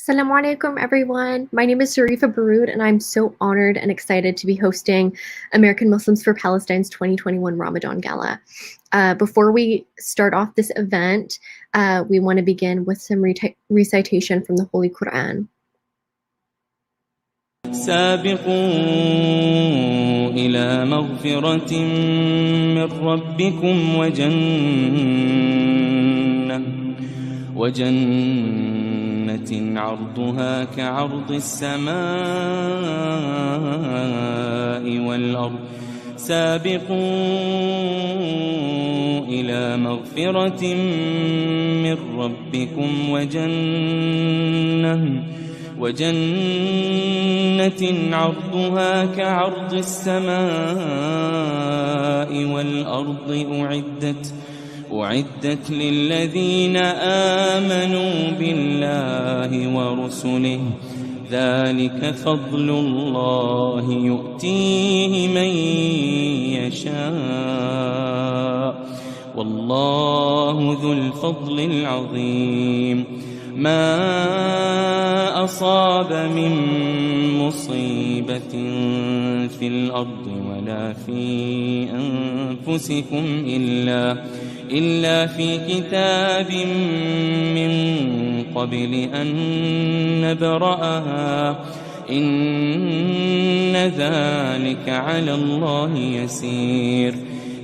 Assalamu alaikum, everyone. My name is Sharifa Baroud, and I'm so honored and excited to be hosting American Muslims for Palestine's 2021 Ramadan Gala. Before we start off this event, we want to begin with some recitation from the Holy Quran. سابقوا إلى مغفرة من ربكم وجنة عرضها كعرض السماء والأرض سابقوا إلى مغفرة من ربكم وجنة عرضها كعرض السماء والأرض أعدت للذين آمنوا بالله ورسله ذلك فضل الله يؤتيه من يشاء والله ذو الفضل العظيم ما أصاب من مصيبة في الأرض ولا في أنفسكم إلا في كتاب من قبل أن نبرأها إن ذلك على الله يسير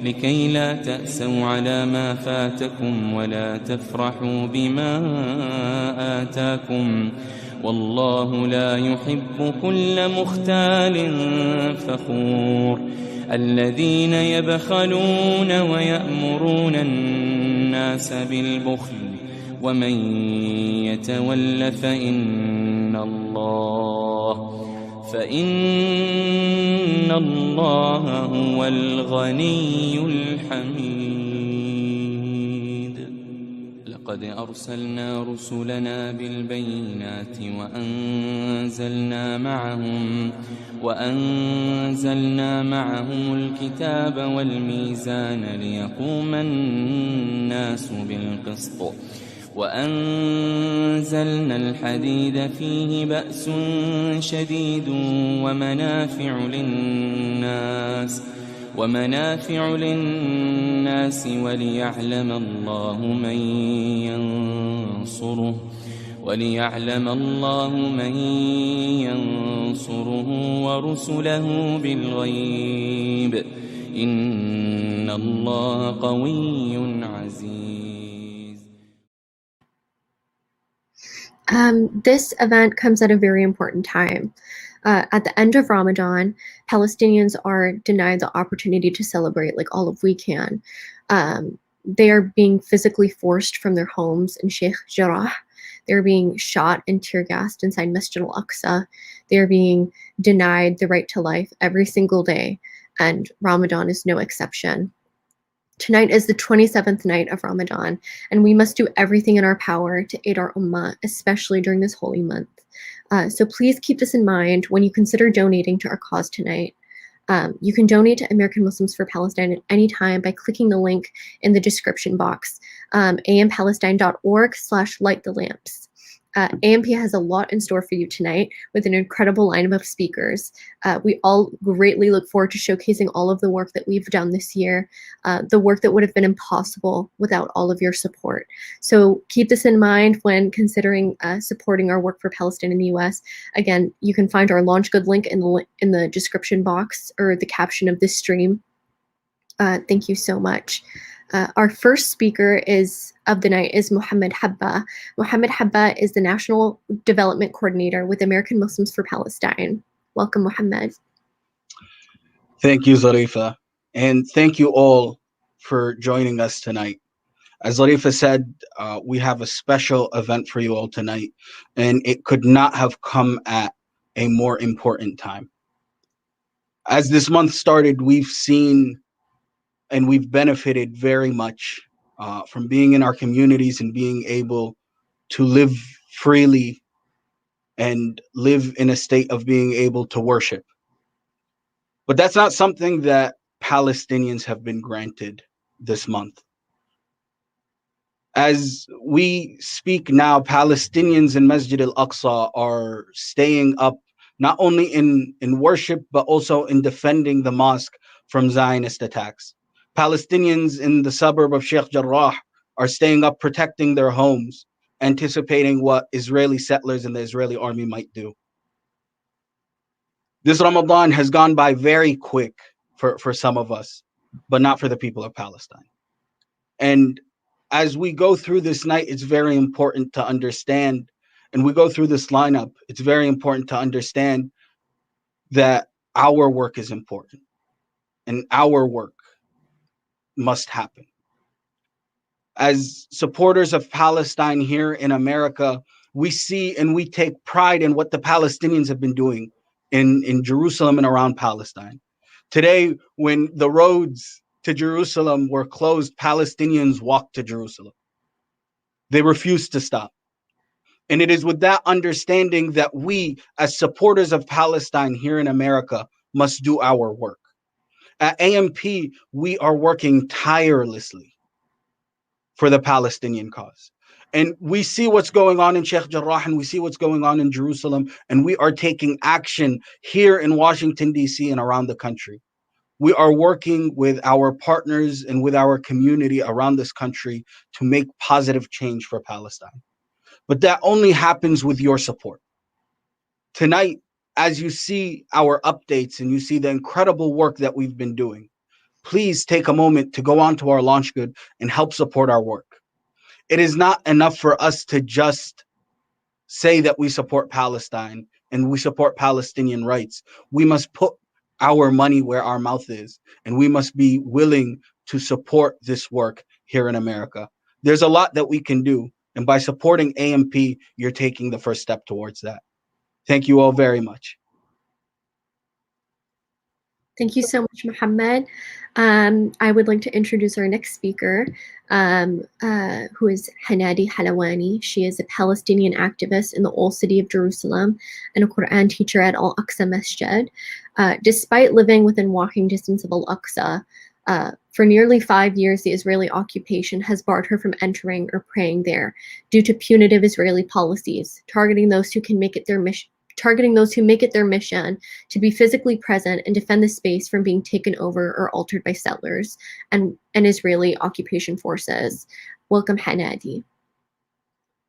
لكي لا تأسوا على ما فاتكم ولا تفرحوا بما آتاكم والله لا يحب كل مختال فخور الذين يبخلون ويأمرون الناس بالبخل ومن يتول فإن الله هو الغني الحميد لقد أرسلنا رسلنا بالبينات وأنزلنا معهم الكتاب والميزان ليقوم الناس بالقسط وأنزلنا الحديد فيه بأس شديد ومنافع للناس وليعلم الله من ينصره ورسله بالغيب إن الله قوي عزيز. This event comes at a very important time. At the end of Ramadan, Palestinians are denied the opportunity to celebrate like all of we can. They are being physically forced from their homes in Sheikh Jarrah. They're being shot and tear gassed inside Masjid al-Aqsa. They're being denied the right to life every single day, and Ramadan is no exception. Tonight is the 27th night of Ramadan, and we must do everything in our power to aid our ummah, especially during this holy month. So please keep this in mind when you consider donating to our cause tonight. You can donate to American Muslims for Palestine at any time by clicking the link in the description box, ampalestine.org/lightthelamps. AMP has a lot in store for you tonight with an incredible lineup of speakers. We all greatly look forward to showcasing all of the work that we've done this year, the work that would have been impossible without all of your support. So keep this in mind when considering supporting our work for Palestine in the US. Again, you can find our Launch Good link in the description box or the caption of this stream. Thank you so much. Our first speaker of the night is Mohamad Habehh. Mohamad Habehh is the National Development Coordinator with American Muslims for Palestine. Welcome, Mohamad. Thank you, Zarifa. And thank you all for joining us tonight. As Zarifa said, we have a special event for you all tonight, and it could not have come at a more important time. As this month started, we've seen and we've benefited very much from being in our communities and being able to live freely and live in a state of being able to worship. But that's not something that Palestinians have been granted this month. As we speak now, Palestinians in Masjid al-Aqsa are staying up not only in worship, but also in defending the mosque from Zionist attacks. Palestinians in the suburb of Sheikh Jarrah are staying up protecting their homes, anticipating what Israeli settlers and the Israeli army might do. This Ramadan has gone by very quick for some of us, but not for the people of Palestine. And as we go through this night, it's very important to understand, and we go through this lineup, it's very important to understand that our work is important and our work must happen. As supporters of Palestine here in America, we see and we take pride in what the Palestinians have been doing in Jerusalem and around Palestine. Today, when the roads to Jerusalem were closed, Palestinians walked to Jerusalem. They refused to stop. And it is with that understanding that we, as supporters of Palestine here in America, must do our work. At AMP, we are working tirelessly for the Palestinian cause. And we see what's going on in Sheikh Jarrah, and we see what's going on in Jerusalem, and we are taking action here in Washington, D.C. and around the country. We are working with our partners and with our community around this country to make positive change for Palestine. But that only happens with your support. Tonight, as you see our updates and you see the incredible work that we've been doing, please take a moment to go onto our launch good and help support our work. It is not enough for us to just say that we support Palestine and we support Palestinian rights. We must put our money where our mouth is, and we must be willing to support this work here in America. There's a lot that we can do, and by supporting AMP, you're taking the first step towards that. Thank you all very much. Thank you so much, Mohamad. I would like to introduce our next speaker, who is Hanadi Halawani. She is a Palestinian activist in the Old City of Jerusalem and a Quran teacher at Al-Aqsa Masjid. Despite living within walking distance of Al-Aqsa, for nearly 5 years, the Israeli occupation has barred her from entering or praying there due to punitive Israeli policies, targeting those who make it their mission to be physically present and defend the space from being taken over or altered by settlers and Israeli occupation forces. Welcome, Hanadi.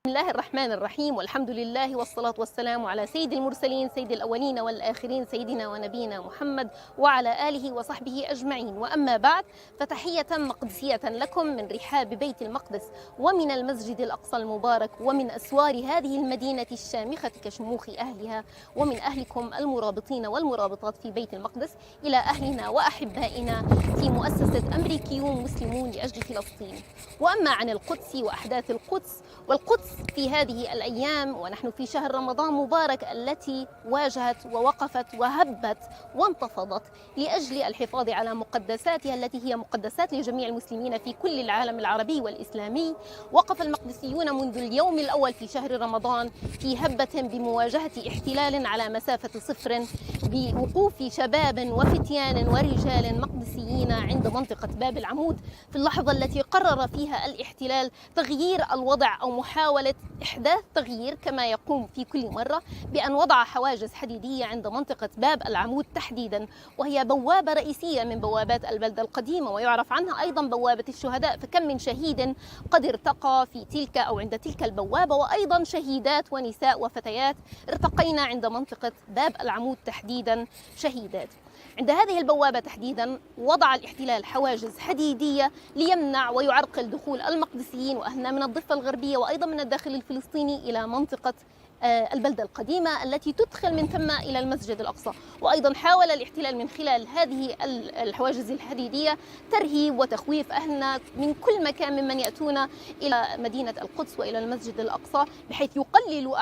بسم الله الرحمن الرحيم والحمد لله والصلاة والسلام على سيد المرسلين سيد الأولين والآخرين سيدنا ونبينا محمد وعلى آله وصحبه أجمعين. وأما بعد، فتحية مقدسية لكم من رحاب بيت المقدس ومن المسجد الأقصى المبارك ومن أسوار هذه المدينة الشامخة كشموخ أهلها، ومن أهلكم المرابطين والمرابطات في بيت المقدس إلى أهلنا وأحبائنا في مؤسسة أمريكيون مسلمون لأجل فلسطين. وأما عن القدس وأحداث القدس، والقدس في هذه الأيام ونحن في شهر رمضان مبارك التي واجهت ووقفت وهبت وانتفضت لأجل الحفاظ على مقدساتها التي هي مقدسات لجميع المسلمين في كل العالم العربي والإسلامي. وقف المقدسيون منذ اليوم الأول في شهر رمضان في هبة بمواجهة احتلال على مسافة صفر، بوقوف شباب وفتيان ورجال مقدسيين عند منطقة باب العمود في اللحظة التي قرر فيها الاحتلال تغيير الوضع أو محاولة إحداث تغيير كما يقوم في كل مرة، بأن وضع حواجز حديدية عند منطقة باب العمود تحديدا، وهي بوابة رئيسية من بوابات البلدة القديمة ويعرف عنها أيضا بوابة الشهداء. فكم من شهيد قد ارتقى في تلك أو عند تلك البوابة، وأيضا شهيدات ونساء وفتيات ارتقينا عند منطقة باب العمود تحديدا شهيدات. عند هذه البوابة تحديدا وضع الاحتلال حواجز حديدية ليمنع ويعرقل دخول المقدسيين وأهلنا من الضفة الغربية وأيضا من الداخل الفلسطيني إلى منطقة البلدة القديمة التي تدخل من ثم إلى المسجد الأقصى. وأيضا حاول الاحتلال من خلال هذه الحواجز الحديدية ترهيب وتخويف أهلنا من كل مكان ممن يأتون إلى مدينة القدس وإلى المسجد الأقصى، بحيث يقللوا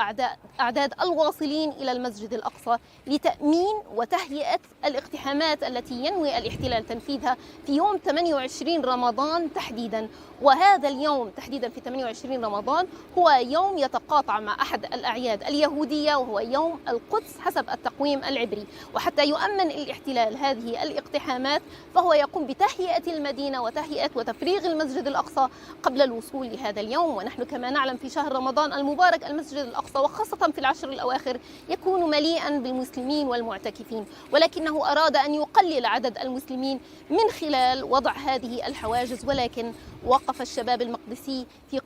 أعداد الواصلين إلى المسجد الأقصى لتأمين وتهيئة الاقتحامات التي ينوي الاحتلال تنفيذها في يوم 28 رمضان تحديدا. وهذا اليوم تحديدا في 28 رمضان هو يوم يتقاطع مع أحد الأعياد الأعياد اليهودية، وهو يوم القدس حسب التقويم العبري. وحتى يؤمن الاحتلال هذه الاقتحامات فهو يقوم بتهيئة المدينة وتهيئة وتفريغ المسجد الأقصى قبل الوصول لهذا اليوم. ونحن كما نعلم في شهر رمضان المبارك المسجد الأقصى وخاصة في العشر الأواخر يكون مليئا بالمسلمين والمعتكفين، ولكنه أراد أن يقلل عدد المسلمين من خلال وضع هذه الحواجز. ولكن وقف الشباب المقدسي في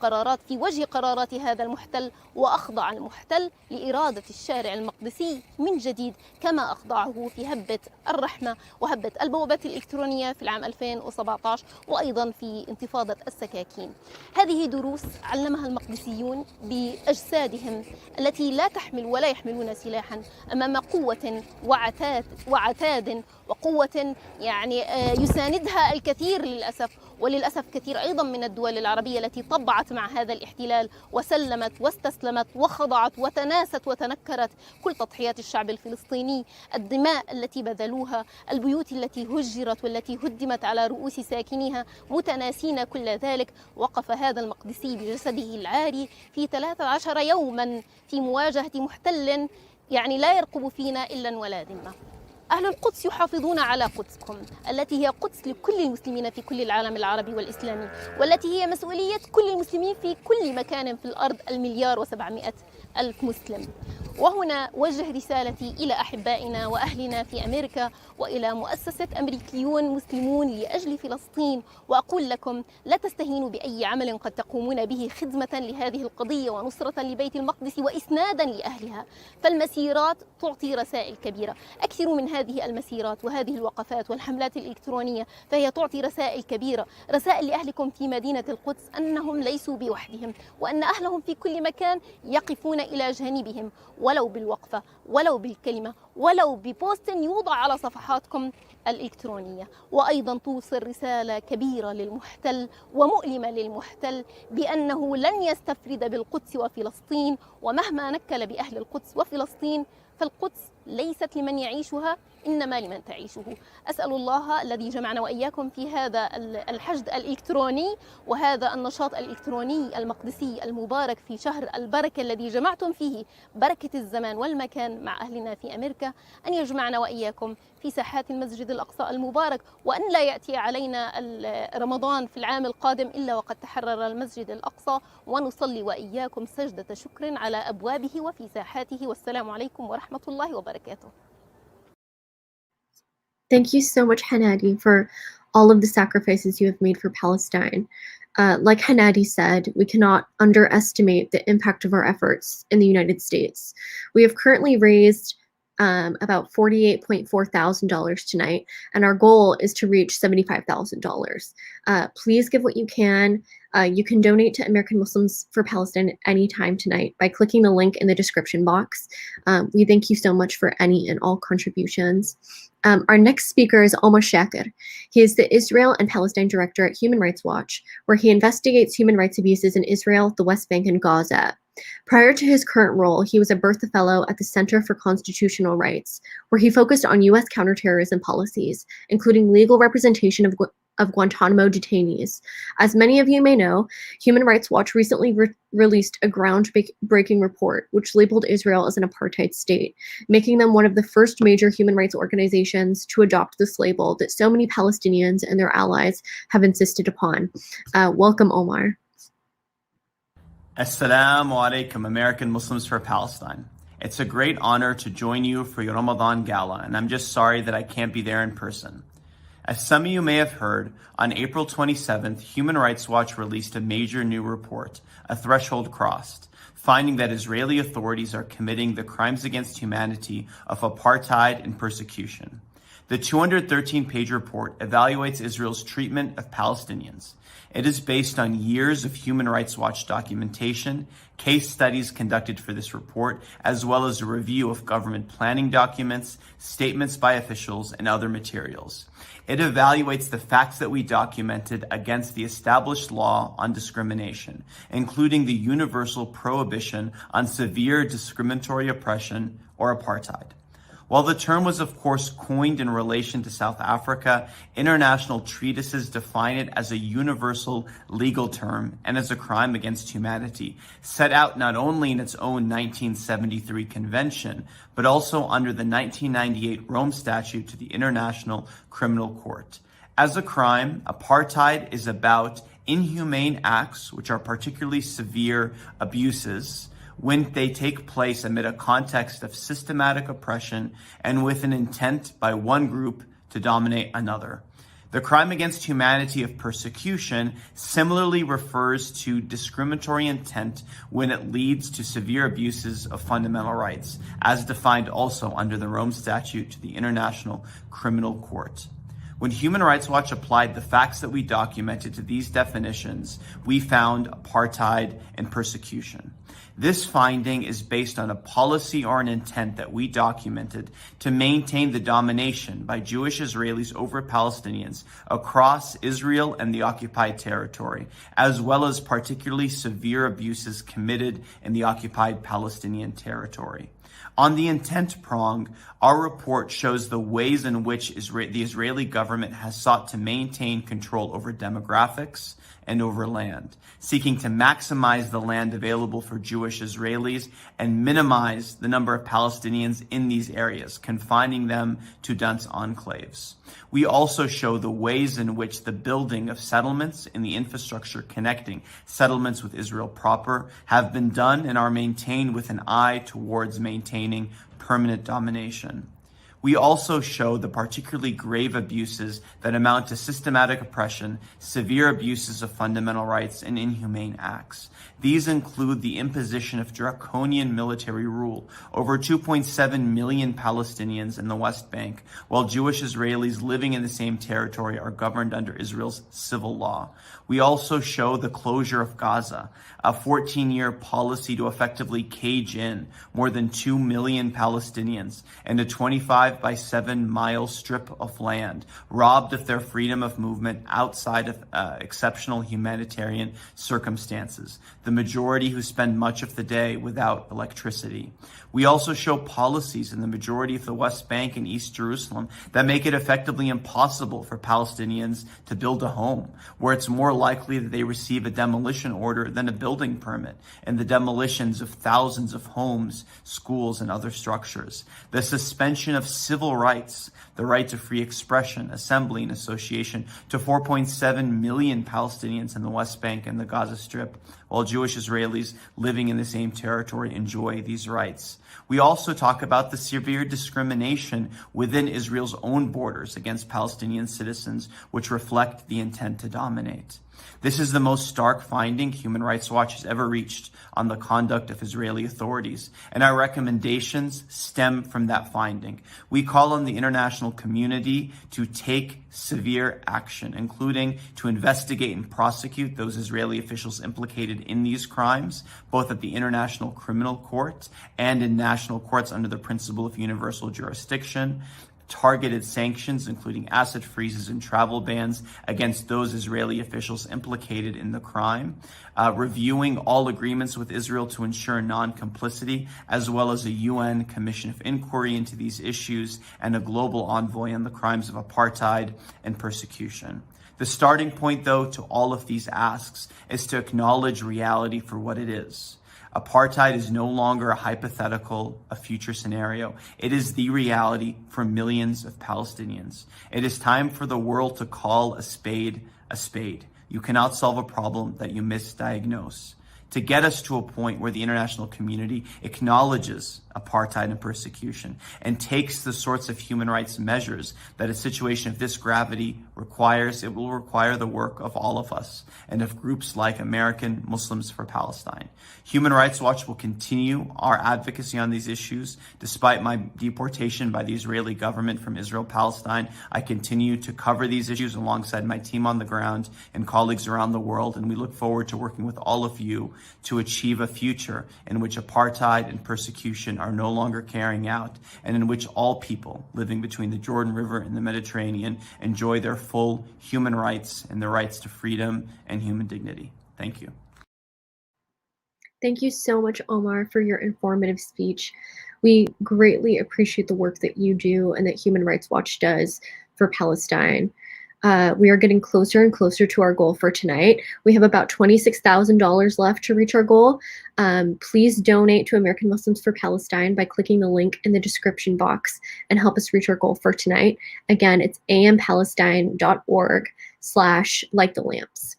وجه قرارات هذا المحتل، وأخضع المحتل لإرادة الشارع المقدسي من جديد، كما أخضعه في هبة الرحمة وهبة البوابات الإلكترونية في العام 2017، وأيضا في انتفاضة السكاكين. هذه دروس علمها المقدسيون بأجسادهم التي لا تحمل ولا يحملون سلاحا أمام قوة وعتاد وقوة يعني يساندها الكثير للأسف، وللأسف كثير أيضا من الدول العربية التي طبعت مع هذا الاحتلال وسلمت واستسلمت وخضعت وتناست وتنكرت كل تضحيات الشعب الفلسطيني، الدماء التي بذلوها، البيوت التي هجرت والتي هدمت على رؤوس ساكنيها. متناسين كل ذلك وقف هذا المقدسي بجسده العاري في 13 يوما في مواجهة محتل يعني لا يرقب فينا إلا ولا ذمة. أهل القدس يحافظون على قدسكم التي هي قدس لكل المسلمين في كل العالم العربي والإسلامي، والتي هي مسؤولية كل المسلمين في كل مكان في الأرض 1,700,000 مسلم. وهنا وجه رسالتي إلى أحبائنا وأهلنا في أمريكا وإلى مؤسسة أمريكيون مسلمون لأجل فلسطين، وأقول لكم لا تستهينوا بأي عمل قد تقومون به خدمة لهذه القضية ونصرة لبيت المقدس وإسنادا لأهلها، فالمسيرات تعطي رسائل كبيرة. أكثروا من هذه المسيرات وهذه الوقفات والحملات الإلكترونية، فهي تعطي رسائل كبيرة، رسائل لأهلكم في مدينة القدس أنهم ليسوا بوحدهم، وأن أهلهم في كل مكان يقفون إلى جانبهم، ولو بالوقفة ولو بالكلمة ولو ببوست يوضع على صفحاتكم الإلكترونية. وأيضا توصل رسالة كبيرة للمحتل ومؤلمة للمحتل بأنه لن يستفرد بالقدس وفلسطين، ومهما نكل بأهل القدس وفلسطين فالقدس ليست لمن يعيشها إنما لمن تعيشه. أسأل الله الذي جمعنا وإياكم في هذا الحشد الإلكتروني وهذا النشاط الإلكتروني المقدسي المبارك في شهر البركة الذي جمعتم فيه بركة الزمان والمكان مع أهلنا في أمريكا، أن يجمعنا وإياكم في ساحات المسجد الأقصى المبارك، وأن لا يأتي علينا رمضان في العام القادم إلا وقد تحرر المسجد الأقصى، ونصلي وإياكم سجدة شكر على أبوابه وفي ساحاته. والسلام عليكم ورحمة الله وبركاته. Thank you so much, Hanadi, for all of the sacrifices you have made for Palestine. Like Hanadi said, we cannot underestimate the impact of our efforts in the United States. We have currently raised about $48.4 thousand tonight, and our goal is to reach $75,000. Please give what you can. You can donate to American Muslims for Palestine anytime tonight by clicking the link in the description box. We thank you so much for any and all contributions. Our next speaker is Omar Shakir. He is the Israel and Palestine Director at Human Rights Watch, where he investigates human rights abuses in Israel, the West Bank, and Gaza. Prior to his current role, he was a Bertha Fellow at the Center for Constitutional Rights, where he focused on U.S. counterterrorism policies, including legal representation of Guantanamo detainees. As many of you may know, Human Rights Watch recently released a groundbreaking report which labeled Israel as an apartheid state, making them one of the first major human rights organizations to adopt this label that so many Palestinians and their allies have insisted upon. Welcome, Omar. Assalamu alaikum, American Muslims for Palestine. It's a great honor to join you for your Ramadan Gala, and I'm just sorry that I can't be there in person. As some of you may have heard, on April 27th, Human Rights Watch released a major new report, A Threshold Crossed, finding that Israeli authorities are committing the crimes against humanity of apartheid and persecution. The 213-page report evaluates Israel's treatment of Palestinians. It is based on years of Human Rights Watch documentation, case studies conducted for this report, as well as a review of government planning documents, statements by officials, and other materials. It evaluates the facts that we documented against the established law on discrimination, including the universal prohibition on severe discriminatory oppression or apartheid. While the term was of course coined in relation to South Africa, international treatises define it as a universal legal term and as a crime against humanity, set out not only in its own 1973 convention, but also under the 1998 Rome Statute to the International Criminal Court. As a crime, apartheid is about inhumane acts, which are particularly severe abuses, when they take place amid a context of systematic oppression and with an intent by one group to dominate another. The crime against humanity of persecution similarly refers to discriminatory intent when it leads to severe abuses of fundamental rights, as defined also under the Rome Statute to the International Criminal Court. When Human Rights Watch applied the facts that we documented to these definitions, we found apartheid and persecution. This finding is based on a policy or an intent that we documented to maintain the domination by Jewish Israelis over Palestinians across Israel and the occupied territory, as well as particularly severe abuses committed in the occupied Palestinian territory. On the intent prong, our report shows the ways in which the Israeli government has sought to maintain control over demographics and over land, seeking to maximize the land available for Jewish Israelis and minimize the number of Palestinians in these areas, confining them to dense enclaves. We also show the ways in which the building of settlements and the infrastructure connecting settlements with Israel proper have been done and are maintained with an eye towards maintaining permanent domination. We also show the particularly grave abuses that amount to systematic oppression, severe abuses of fundamental rights, and inhumane acts. These include the imposition of draconian military rule over 2.7 million Palestinians in the West Bank, while Jewish Israelis living in the same territory are governed under Israel's civil law. We also show the closure of Gaza, a 14-year policy to effectively cage in more than 2 million Palestinians, and a 25 by 7 mile strip of land, robbed of their freedom of movement outside of exceptional humanitarian circumstances, the majority who spend much of the day without electricity. We also show policies in the majority of the West Bank and East Jerusalem that make it effectively impossible for Palestinians to build a home, where it's more likely that they receive a demolition order than a building permit, and the demolitions of thousands of homes, schools, and other structures. The suspension of civil rights, the right to free expression, assembly, and association to 4.7 million Palestinians in the West Bank and the Gaza Strip, while Jewish Israelis living in the same territory enjoy these rights. We also talk about the severe discrimination within Israel's own borders against Palestinian citizens, which reflect the intent to dominate. This is the most stark finding Human Rights Watch has ever reached on the conduct of Israeli authorities, and our recommendations stem from that finding. We call on the international community to take severe action, including to investigate and prosecute those Israeli officials implicated in these crimes, both at the International Criminal Court and in national courts under the principle of universal jurisdiction. Targeted sanctions, including asset freezes and travel bans against those Israeli officials implicated in the crime, reviewing all agreements with Israel to ensure non-complicity, as well as a UN Commission of Inquiry into these issues and a global envoy on the crimes of apartheid and persecution. The starting point, though, to all of these asks is to acknowledge reality for what it is. Apartheid is no longer a hypothetical, a future scenario. It is the reality for millions of Palestinians. It is time for the world to call a spade a spade. You cannot solve a problem that you misdiagnose. To get us to a point where the international community acknowledges apartheid and persecution and takes the sorts of human rights measures that a situation of this gravity requires, it will require the work of all of us and of groups like American Muslims for Palestine. Human Rights Watch will continue our advocacy on these issues. Despite my deportation by the Israeli government from Israel-Palestine, I continue to cover these issues alongside my team on the ground and colleagues around the world, and we look forward to working with all of you to achieve a future in which apartheid and persecution are no longer carrying out, and in which all people living between the Jordan River and the Mediterranean enjoy their full human rights and their rights to freedom and human dignity. Thank you. Thank you so much, Omar, for your informative speech. We greatly appreciate the work that you do and that Human Rights Watch does for Palestine. We are getting closer and closer to our goal for tonight. We have about $26,000 left to reach our goal. Please donate to American Muslims for Palestine by clicking the link in the description box and help us reach our goal for tonight. Again, it's ampalestine.org/lightthelamps.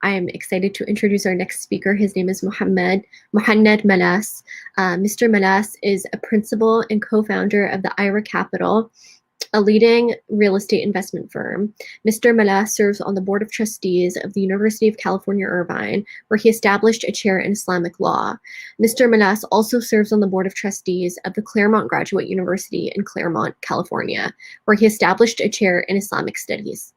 I am excited to introduce our next speaker. His name is Mohamad Malas. Mr. Malas is a principal and co-founder of the IRA Capital, a leading real estate investment firm. Mr. Malas serves on the Board of Trustees of the University of California, Irvine, where he established a chair in Islamic law. Mr. Malas also serves on the Board of Trustees of the Claremont Graduate University in Claremont, California, where he established a chair in Islamic studies.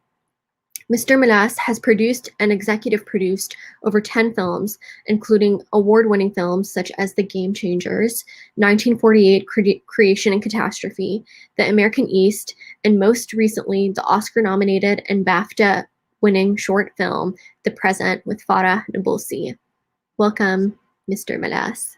Mr. Malas has produced and executive produced over 10 films, including award-winning films such as The Game Changers, 1948 Creation and Catastrophe, The American East, and most recently the Oscar-nominated and BAFTA-winning short film, The Present with Farah Nabulsi. Welcome, Mr. Malas.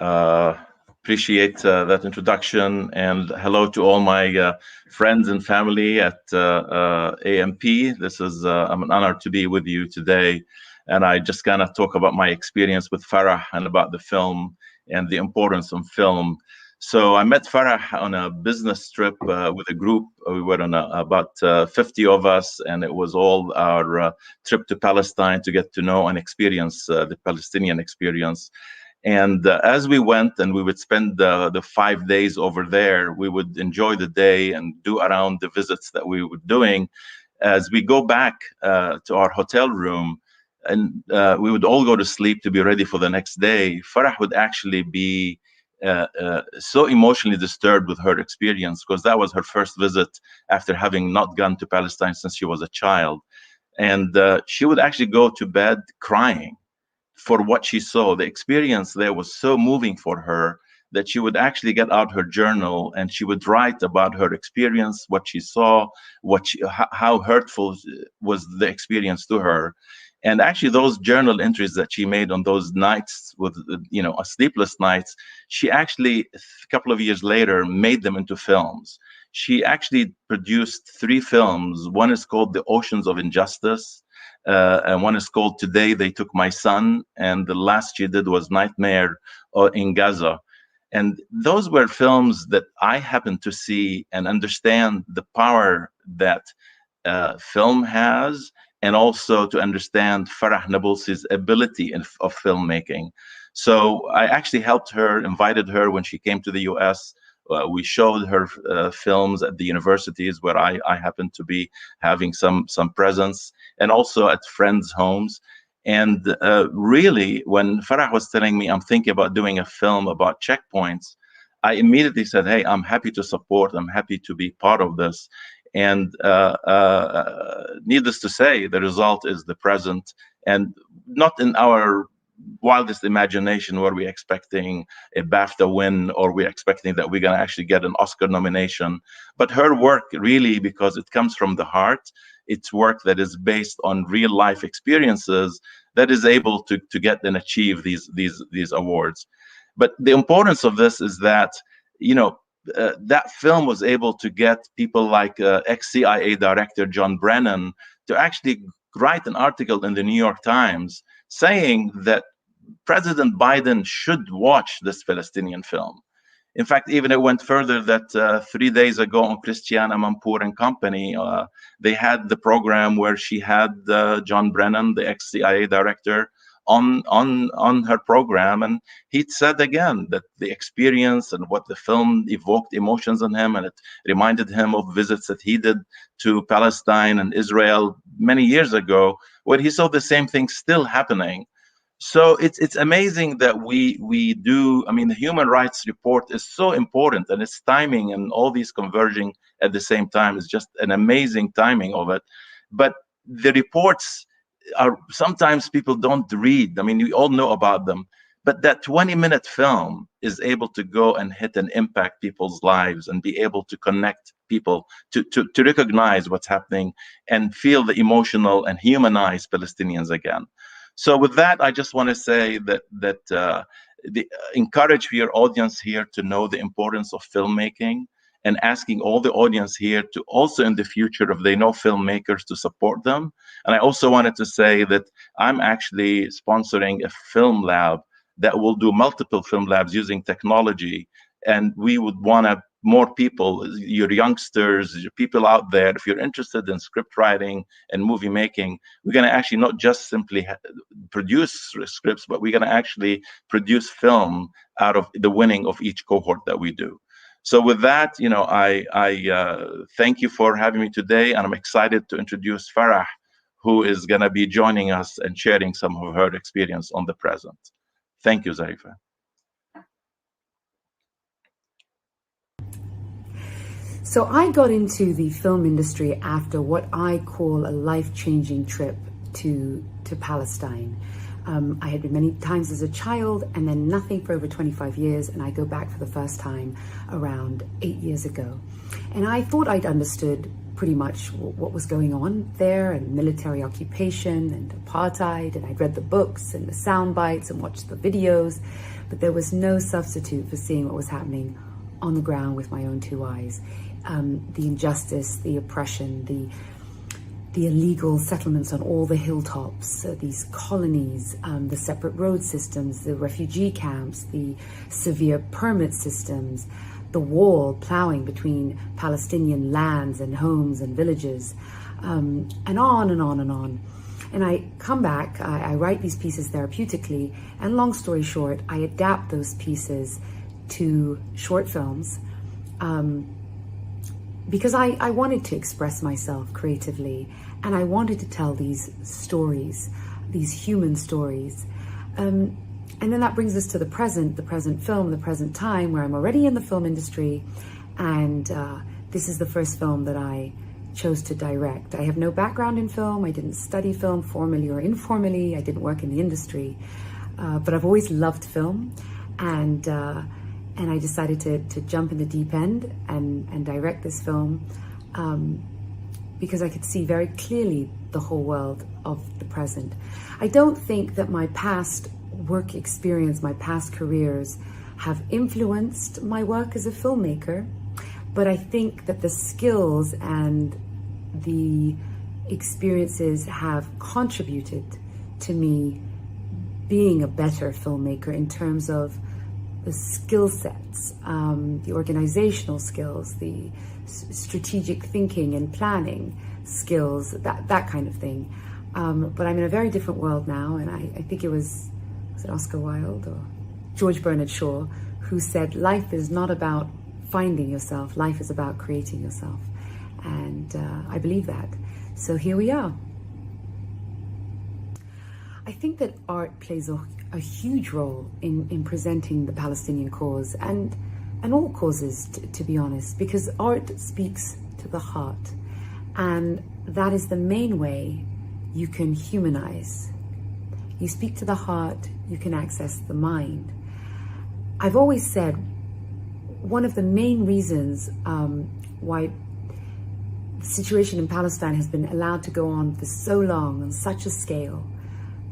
Appreciate that introduction, and hello to all my friends and family at AMP. This is I'm an honor to be with you today, and I just kind of talk about my experience with Farah and about the film and the importance of film. So I met Farah on a business trip with a group. We were on about 50 of us, and it was all our trip to Palestine to get to know and experience the Palestinian experience. And as we went and we would spend the 5 days over there, we would enjoy the day and do around the visits that we were doing. As we go back to our hotel room, and we would all go to sleep to be ready for the next day, Farah would actually be so emotionally disturbed with her experience, because that was her first visit after having not gone to Palestine since she was a child. And she would actually go to bed crying for what she saw. The experience there was so moving for her that she would actually get out her journal and she would write about her experience, what she saw, how hurtful was the experience to her. And actually those journal entries that she made on those nights with, a sleepless nights, she actually, a couple of years later, made them into films. She actually produced 3 films. One is called The Oceans of Injustice, and one is called Today They Took My Son, and the last she did was Nightmare in Gaza. And those were films that I happened to see and understand the power that film has, and also to understand Farah Nabulsi's ability of filmmaking. So I actually helped her, invited her when she came to the US. We showed her films at the universities where I happened to be having some presence, and also at friends' homes. And really, when Farah was telling me, I'm thinking about doing a film about checkpoints, I immediately said, hey, I'm happy to support, I'm happy to be part of this. And needless to say, the result is The Present, and not in our wildest imagination were we expecting a BAFTA win, or we're expecting that we're going to actually get an Oscar nomination. But her work really, because it comes from the heart, it's work that is based on real life experiences that is able to get and achieve these awards. But the importance of this is that, that film was able to get people like ex-CIA Director John Brennan to actually write an article in the New York Times saying that President Biden should watch this Palestinian film. In fact, even it went further that 3 days ago on Christiana Mampour and Company, they had the program where she had John Brennan, the ex-CIA director, on her program, and he said again that the experience and what the film evoked emotions in him, and it reminded him of visits that he did to Palestine and Israel many years ago, where he saw the same thing still happening. So it's amazing that we do. I mean, the human rights report is so important, and its timing and all these converging at the same time is just an amazing timing of it. But the reports are sometimes people don't read. I mean, we all know about them, But that 20-minute film is able to go and hit and impact people's lives and be able to connect people to recognize what's happening and feel the emotional and humanize Palestinians again. So with that, I just want to say that encourage your audience here to know the importance of filmmaking, and asking all the audience here to also in the future, if they know filmmakers, to support them. And I also wanted to say that I'm actually sponsoring a film lab that will do multiple film labs using technology. And we would want to more people, your youngsters, your people out there, if you're interested in script writing and movie making, we're going to actually not just simply produce scripts, but we're going to actually produce film out of the winning of each cohort that we do. So with that, I thank you for having me today, and I'm excited to introduce Farah, who is going to be joining us and sharing some of her experience on the present. Thank you, Zarifa. So I got into the film industry after what I call a life-changing trip to Palestine. I had been many times as a child and then nothing for over 25 years, and I go back for the first time around 8 years ago. And I thought I'd understood pretty much what was going on there, and military occupation and apartheid, and I'd read the books and the sound bites and watched the videos, but there was no substitute for seeing what was happening on the ground with my own two eyes. The injustice, the oppression, the illegal settlements on all the hilltops, these colonies, the separate road systems, the refugee camps, the severe permit systems, the wall plowing between Palestinian lands and homes and villages, and on and on and on. And I come back, I write these pieces therapeutically, and long story short, I adapt those pieces to short films, because I wanted to express myself creatively, and I wanted to tell these stories, these human stories. And then that brings us to the present film, the present time, where I'm already in the film industry, and this is the first film that I chose to direct. I have no background in film. I didn't study film formally or informally. I didn't work in the industry, but I've always loved film, and I decided to jump in the deep end and direct this film, because I could see very clearly the whole world of the present. I don't think that my past work experience, my past careers have influenced my work as a filmmaker, but I think that the skills and the experiences have contributed to me being a better filmmaker in terms of the skill sets, the organizational skills, the strategic thinking and planning skills, that kind of thing. But I'm in a very different world now, and I think was it Oscar Wilde or George Bernard Shaw who said, life is not about finding yourself, life is about creating yourself. And I believe that. So here we are. I think that art plays a huge role in presenting the Palestinian cause and all causes, to be honest, because art speaks to the heart, and that is the main way you can humanize. You speak to the heart, you can access the mind. I've always said one of the main reasons why the situation in Palestine has been allowed to go on for so long on such a scale,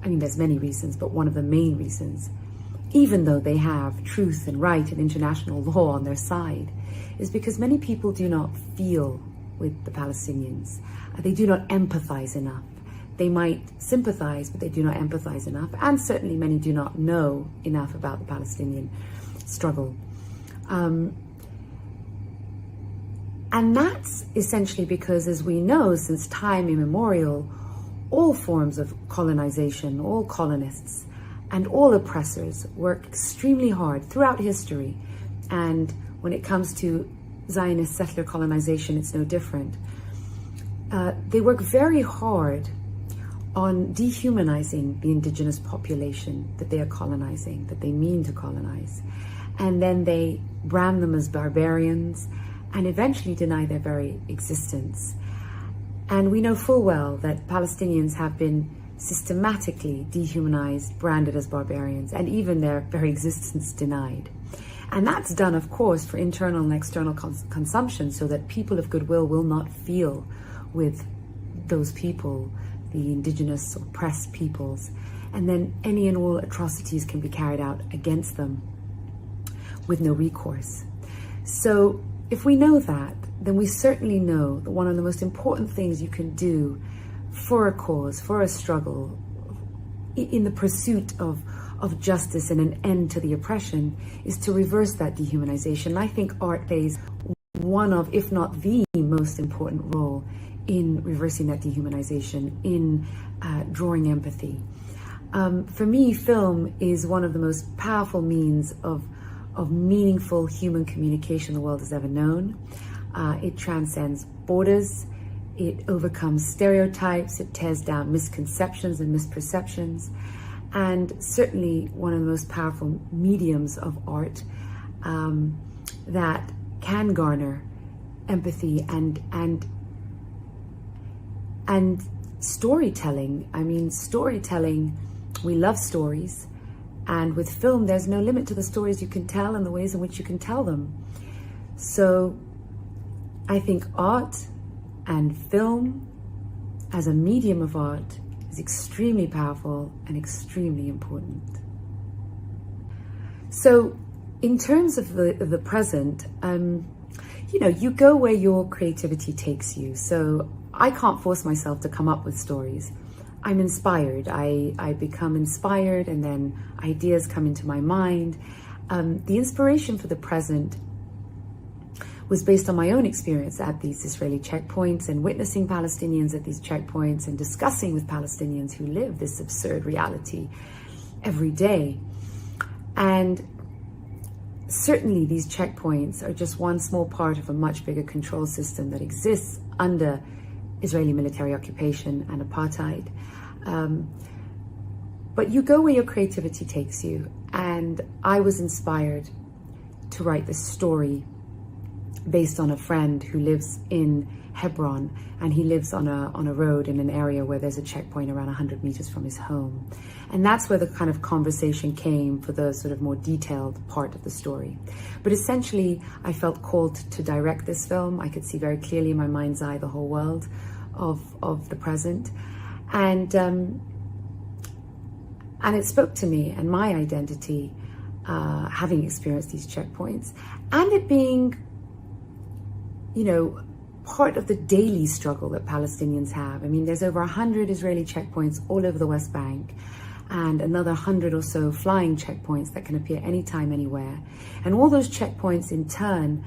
I mean, there's many reasons, but one of the main reasons, even though they have truth and right and international law on their side, is because many people do not feel with the Palestinians. They do not empathize enough. They might sympathize, but they do not empathize enough. And certainly many do not know enough about the Palestinian struggle. And that's essentially because, as we know, since time immemorial, all forms of colonization, all colonists, and all oppressors work extremely hard throughout history. And when it comes to Zionist settler colonization, it's no different. They work very hard on dehumanizing the indigenous population that they are colonizing, that they mean to colonize. And then they brand them as barbarians and eventually deny their very existence. And we know full well that Palestinians have been systematically dehumanized, branded as barbarians, and even their very existence denied. And that's done, of course, for internal and external consumption, so that people of goodwill will not feel with those people, the indigenous oppressed peoples, and then any and all atrocities can be carried out against them with no recourse. So if we know that, then we certainly know that one of the most important things you can do for a cause, for a struggle, in the pursuit of justice and an end to the oppression, is to reverse that dehumanization. I think art plays one of, if not the most important role in reversing that dehumanization, in drawing empathy. For me, film is one of the most powerful means of meaningful human communication the world has ever known. It transcends borders, it overcomes stereotypes, it tears down misconceptions and misperceptions, and certainly one of the most powerful mediums of art that can garner empathy and storytelling. I mean, storytelling, we love stories, and with film there's no limit to the stories you can tell and the ways in which you can tell them. So I think art and film as a medium of art is extremely powerful and extremely important. So in terms of the present, you know, you go where your creativity takes you. So I can't force myself to come up with stories. I'm inspired. I become inspired, and then ideas come into my mind. The inspiration for the present was based on my own experience at these Israeli checkpoints and witnessing Palestinians at these checkpoints and discussing with Palestinians who live this absurd reality every day. And certainly these checkpoints are just one small part of a much bigger control system that exists under Israeli military occupation and apartheid. But you go where your creativity takes you, and I was inspired to write this story based on a friend who lives in Hebron, and he lives on a road in an area where there's a checkpoint around 100 meters from his home. And that's where the kind of conversation came for the sort of more detailed part of the story. But essentially, I felt called to direct this film. I could see very clearly in my mind's eye the whole world of the present. And it spoke to me and my identity, having experienced these checkpoints, and it being, you know, part of the daily struggle that Palestinians have. I mean, there's over 100 Israeli checkpoints all over the West Bank, and another 100 or so flying checkpoints that can appear anytime, anywhere. And all those checkpoints in turn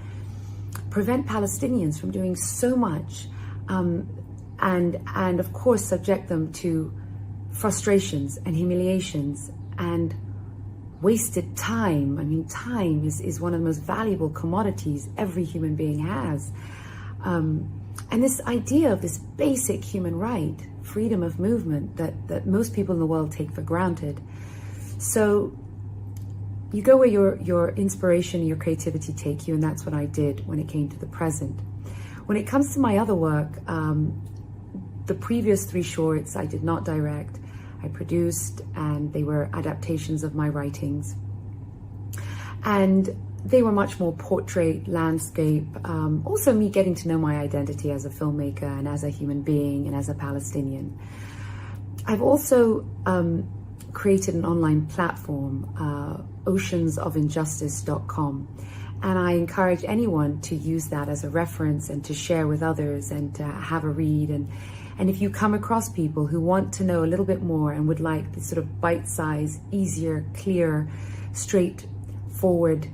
prevent Palestinians from doing so much, and of course subject them to frustrations and humiliations and wasted time. I mean, time is one of the most valuable commodities every human being has. And this idea of this basic human right, freedom of movement, that most people in the world take for granted. So you go where your inspiration, your creativity take you, and that's what I did when it came to the present. When it comes to my other work, the previous 3 shorts I did not direct. I produced, and they were adaptations of my writings. And they were much more portrait, landscape, also me getting to know my identity as a filmmaker and as a human being and as a Palestinian. I've also created an online platform, oceansofinjustice.com, and I encourage anyone to use that as a reference and to share with others and to have a read. And if you come across people who want to know a little bit more and would like this sort of bite-sized, easier, clear, straightforward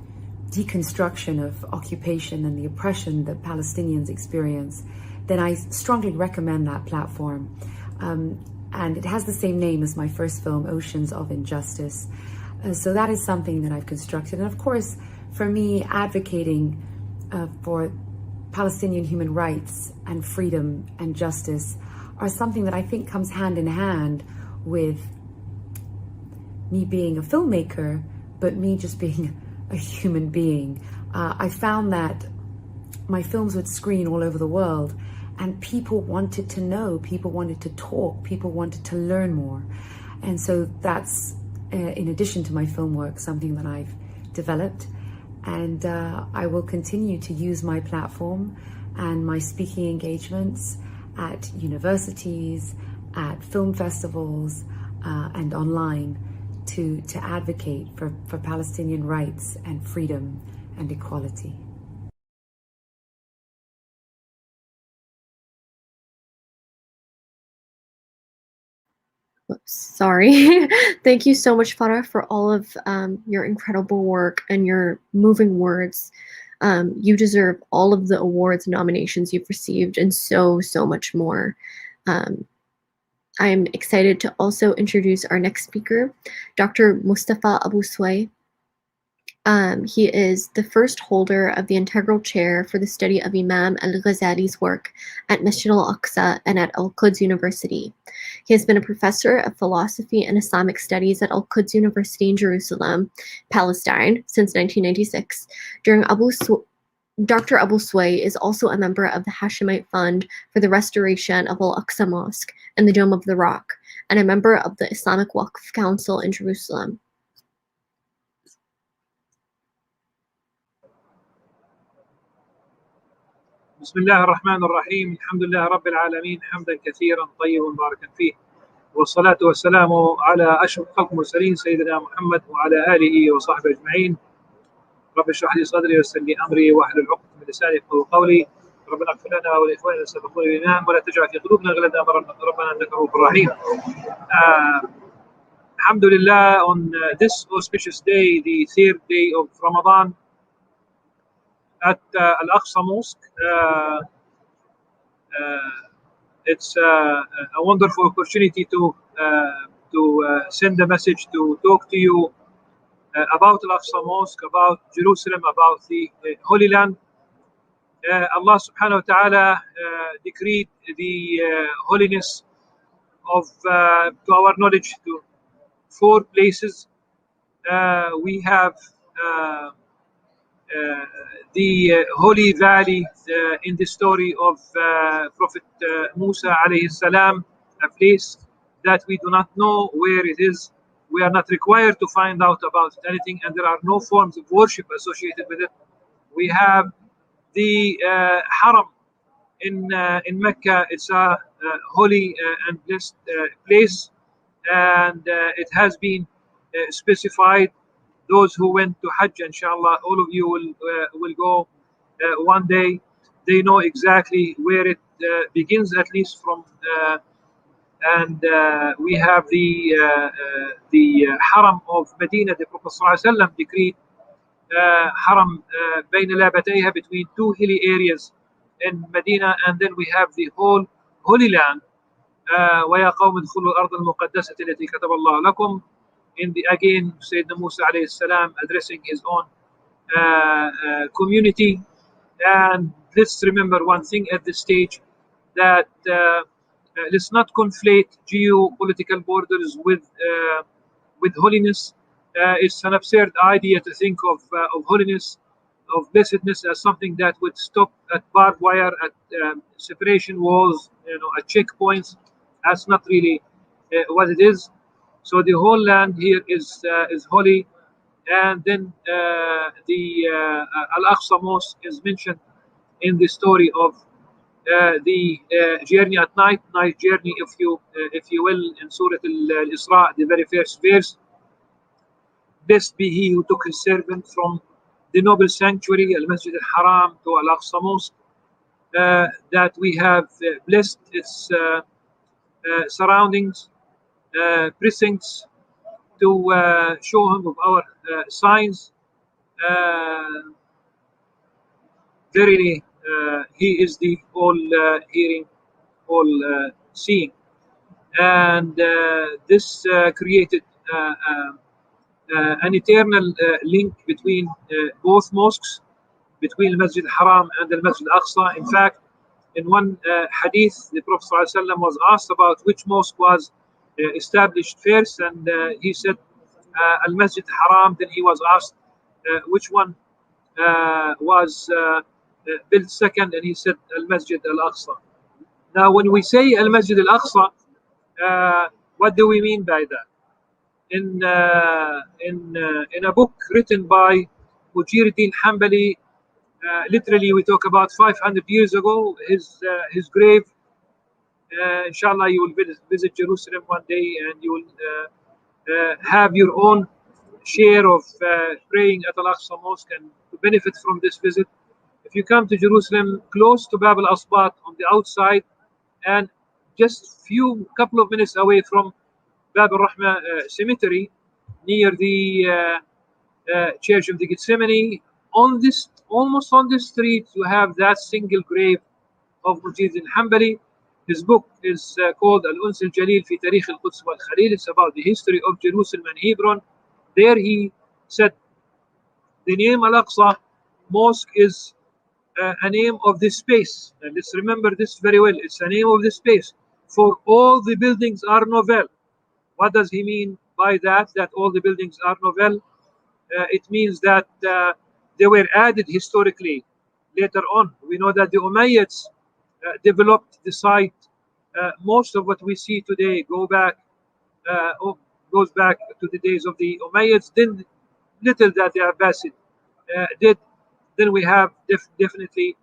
deconstruction of occupation and the oppression that Palestinians experience, then I strongly recommend that platform. And it has the same name as my first film, Oceans of Injustice. So that is something that I've constructed. And of course, for me, advocating for Palestinian human rights and freedom and justice are something that I think comes hand in hand with me being a filmmaker, but me just being a human being. I found that my films would screen all over the world, And people wanted to know, people wanted to talk, people wanted to learn more. And so that's, in addition to my film work, something that I've developed. And I will continue to use my platform and my speaking engagements at universities, at film festivals, and online to advocate for Palestinian rights and freedom and equality. Sorry. Thank you so much, Farah, for all of your incredible work and your moving words. You deserve all of the awards and nominations you've received and so much more. I'm excited to also introduce our next speaker, Dr. Mustafa Abu Sway. He is the first holder of the integral chair for the study of Imam al-Ghazali's work at Masjid al-Aqsa and at Al-Quds University. He has been a professor of philosophy and Islamic studies at Al-Quds University in Jerusalem, Palestine, since 1996. Dr. Abu Sway is also a member of the Hashemite Fund for the Restoration of Al-Aqsa Mosque and the Dome of the Rock, and a member of the Islamic Waqf Council in Jerusalem. بسم الله الرحمن الرحيم الحمد لله رب العالمين حمدا كثيرا طيبا مباركا فيه والصلاة والسلام على أشرف خلق المرسلين سيدنا محمد وعلى آله وصحبه أجمعين. رب اشرح لي صدري ويسر لي أمري واحلل عقدة من لساني يفقهوا قولي. ربنا اغفر لنا ولإخواننا الذين سبقونا بالإيمان ولا تجعل في قلوبنا غلا ربنا إنك رؤوف رحيم. Alhamdulillah, on this auspicious day, the third day of Ramadan, at Al-Aqsa Mosque. It's a wonderful opportunity to send a message, to talk to you about Al-Aqsa Mosque, about Jerusalem, about the Holy Land. Allah subhanahu wa ta'ala decreed the holiness of, to our knowledge, to 4 places. We have the Holy Valley in the story of Prophet Musa alayhi salam, a place that we do not know where it is. We are not required to find out about anything, and there are no forms of worship associated with it. We have the Haram in Mecca. It's a holy and blessed place, and it has been specified. Those who went to Hajj, inshallah, all of you will go one day. They know exactly where it begins, at least from. And we have the Haram of Medina. The Prophet ﷺ decreed Haram بين لابتيها, between 2 hilly areas in Medina, and then we have the whole Holy Land. ويا قوم ادخلوا الأرض المقدسة التي كتب الله لكم. In the, again, Sayyidina Musa alayhi salam addressing his own community. And let's remember one thing at this stage, that let's not conflate geopolitical borders with holiness. It's an absurd idea to think of holiness, of blessedness, as something that would stop at barbed wire, at separation walls, at checkpoints. That's not really what it is. So the whole land here is holy, and then the Al-Aqsa Mosque is mentioned in the story of the journey at night journey, if you will, in Surah Al-Isra, the very first verse. Blessed be he who took his servant from the noble sanctuary, Al-Masjid Al-Haram, to Al-Aqsa Mosque, that we have blessed its surroundings, precincts, to show him of our signs. Verily, he is the all hearing, all seeing. And this created an eternal link between both mosques, between the Masjid Haram and the Masjid Aqsa. In fact, in one hadith, the Prophet ﷺ was asked about which mosque was established first, and he said Al Masjid Haram. Then he was asked which one was built second, and he said Al Masjid Al Aqsa. Now, when we say Al-Masjid Al-Aqsa, what do we mean by that? In a book written by Mujiruddin Hanbali, literally we talk about 500 years ago, his grave. Inshallah, you will visit Jerusalem one day, and you will have your own share of praying at Al-Aqsa Mosque and to benefit from this visit. If you come to Jerusalem, close to Bab al-Asbat on the outside, and just couple of minutes away from Bab al-Rahma cemetery, near the Church of the Gethsemane, almost on this street, you have that single grave of Mujiruddin Hanbali. His book is called Al-Uns al-Jalil fi Tarikh al-Quds wal-Khalil. It's about the history of Jerusalem and Hebron. There he said the name Al-Aqsa Mosque is a name of this space. And let's remember this very well. It's a name of this space. For all the buildings are novel. What does he mean by that? That all the buildings are novel? It means that they were added historically later on. We know that the Umayyads developed the site. Most of what we see today goes back to the days of the Umayyads. Then little that the Abbasid did. Then we have definitely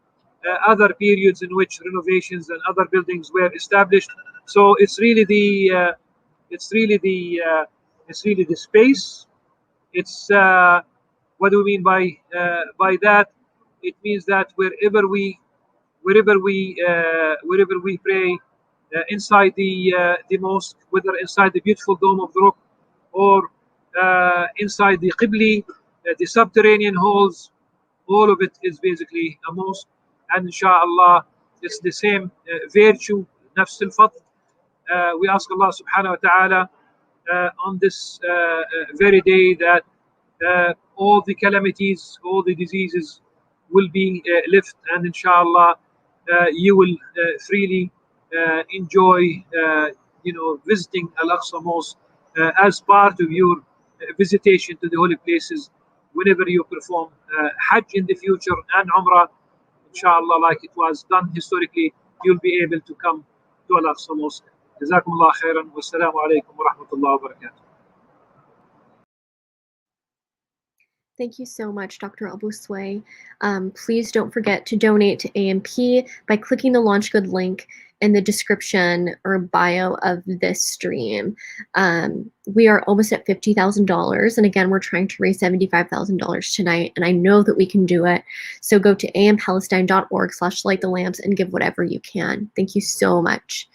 other periods in which renovations and other buildings were established. So it's really the space. It's what do we mean by that? It means that wherever we pray inside the mosque, whether inside the beautiful dome of the rock or inside the qibli, the subterranean halls, all of it is basically a mosque. And inshallah, it's the same virtue, nafs al-fadl. We ask Allah subhanahu wa ta'ala on this very day that all the calamities, all the diseases will be lifted, and inshallah you will freely enjoy visiting Al-Aqsa Mosque as part of your visitation to the holy places whenever you perform Hajj in the future and Umrah. Inshallah, like it was done historically, you'll be able to come to Al-Aqsa Mosque. جزاكم الله خيرا والسلام عليكم ورحمة الله وبركاته. Thank you so much, Dr. Abu Sway. Please don't forget to donate to AMP by clicking the Launch Good link in the description or bio of this stream. We are almost at $50,000, and again, we're trying to raise $75,000 tonight, and I know that we can do it. So go to ampalestine.org/lightthelamps and give whatever you can. Thank you so much.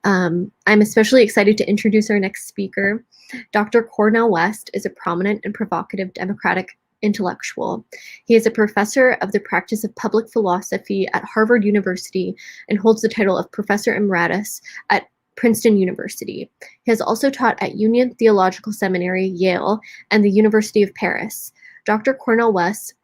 I'm especially excited to introduce our next speaker. Dr. Cornel West is a prominent and provocative Democratic intellectual. He is a professor of the practice of public philosophy at Harvard University and holds the title of Professor Emeritus at Princeton University. He has also taught at Union Theological Seminary, Yale, and the University of Paris. Dr. Cornel West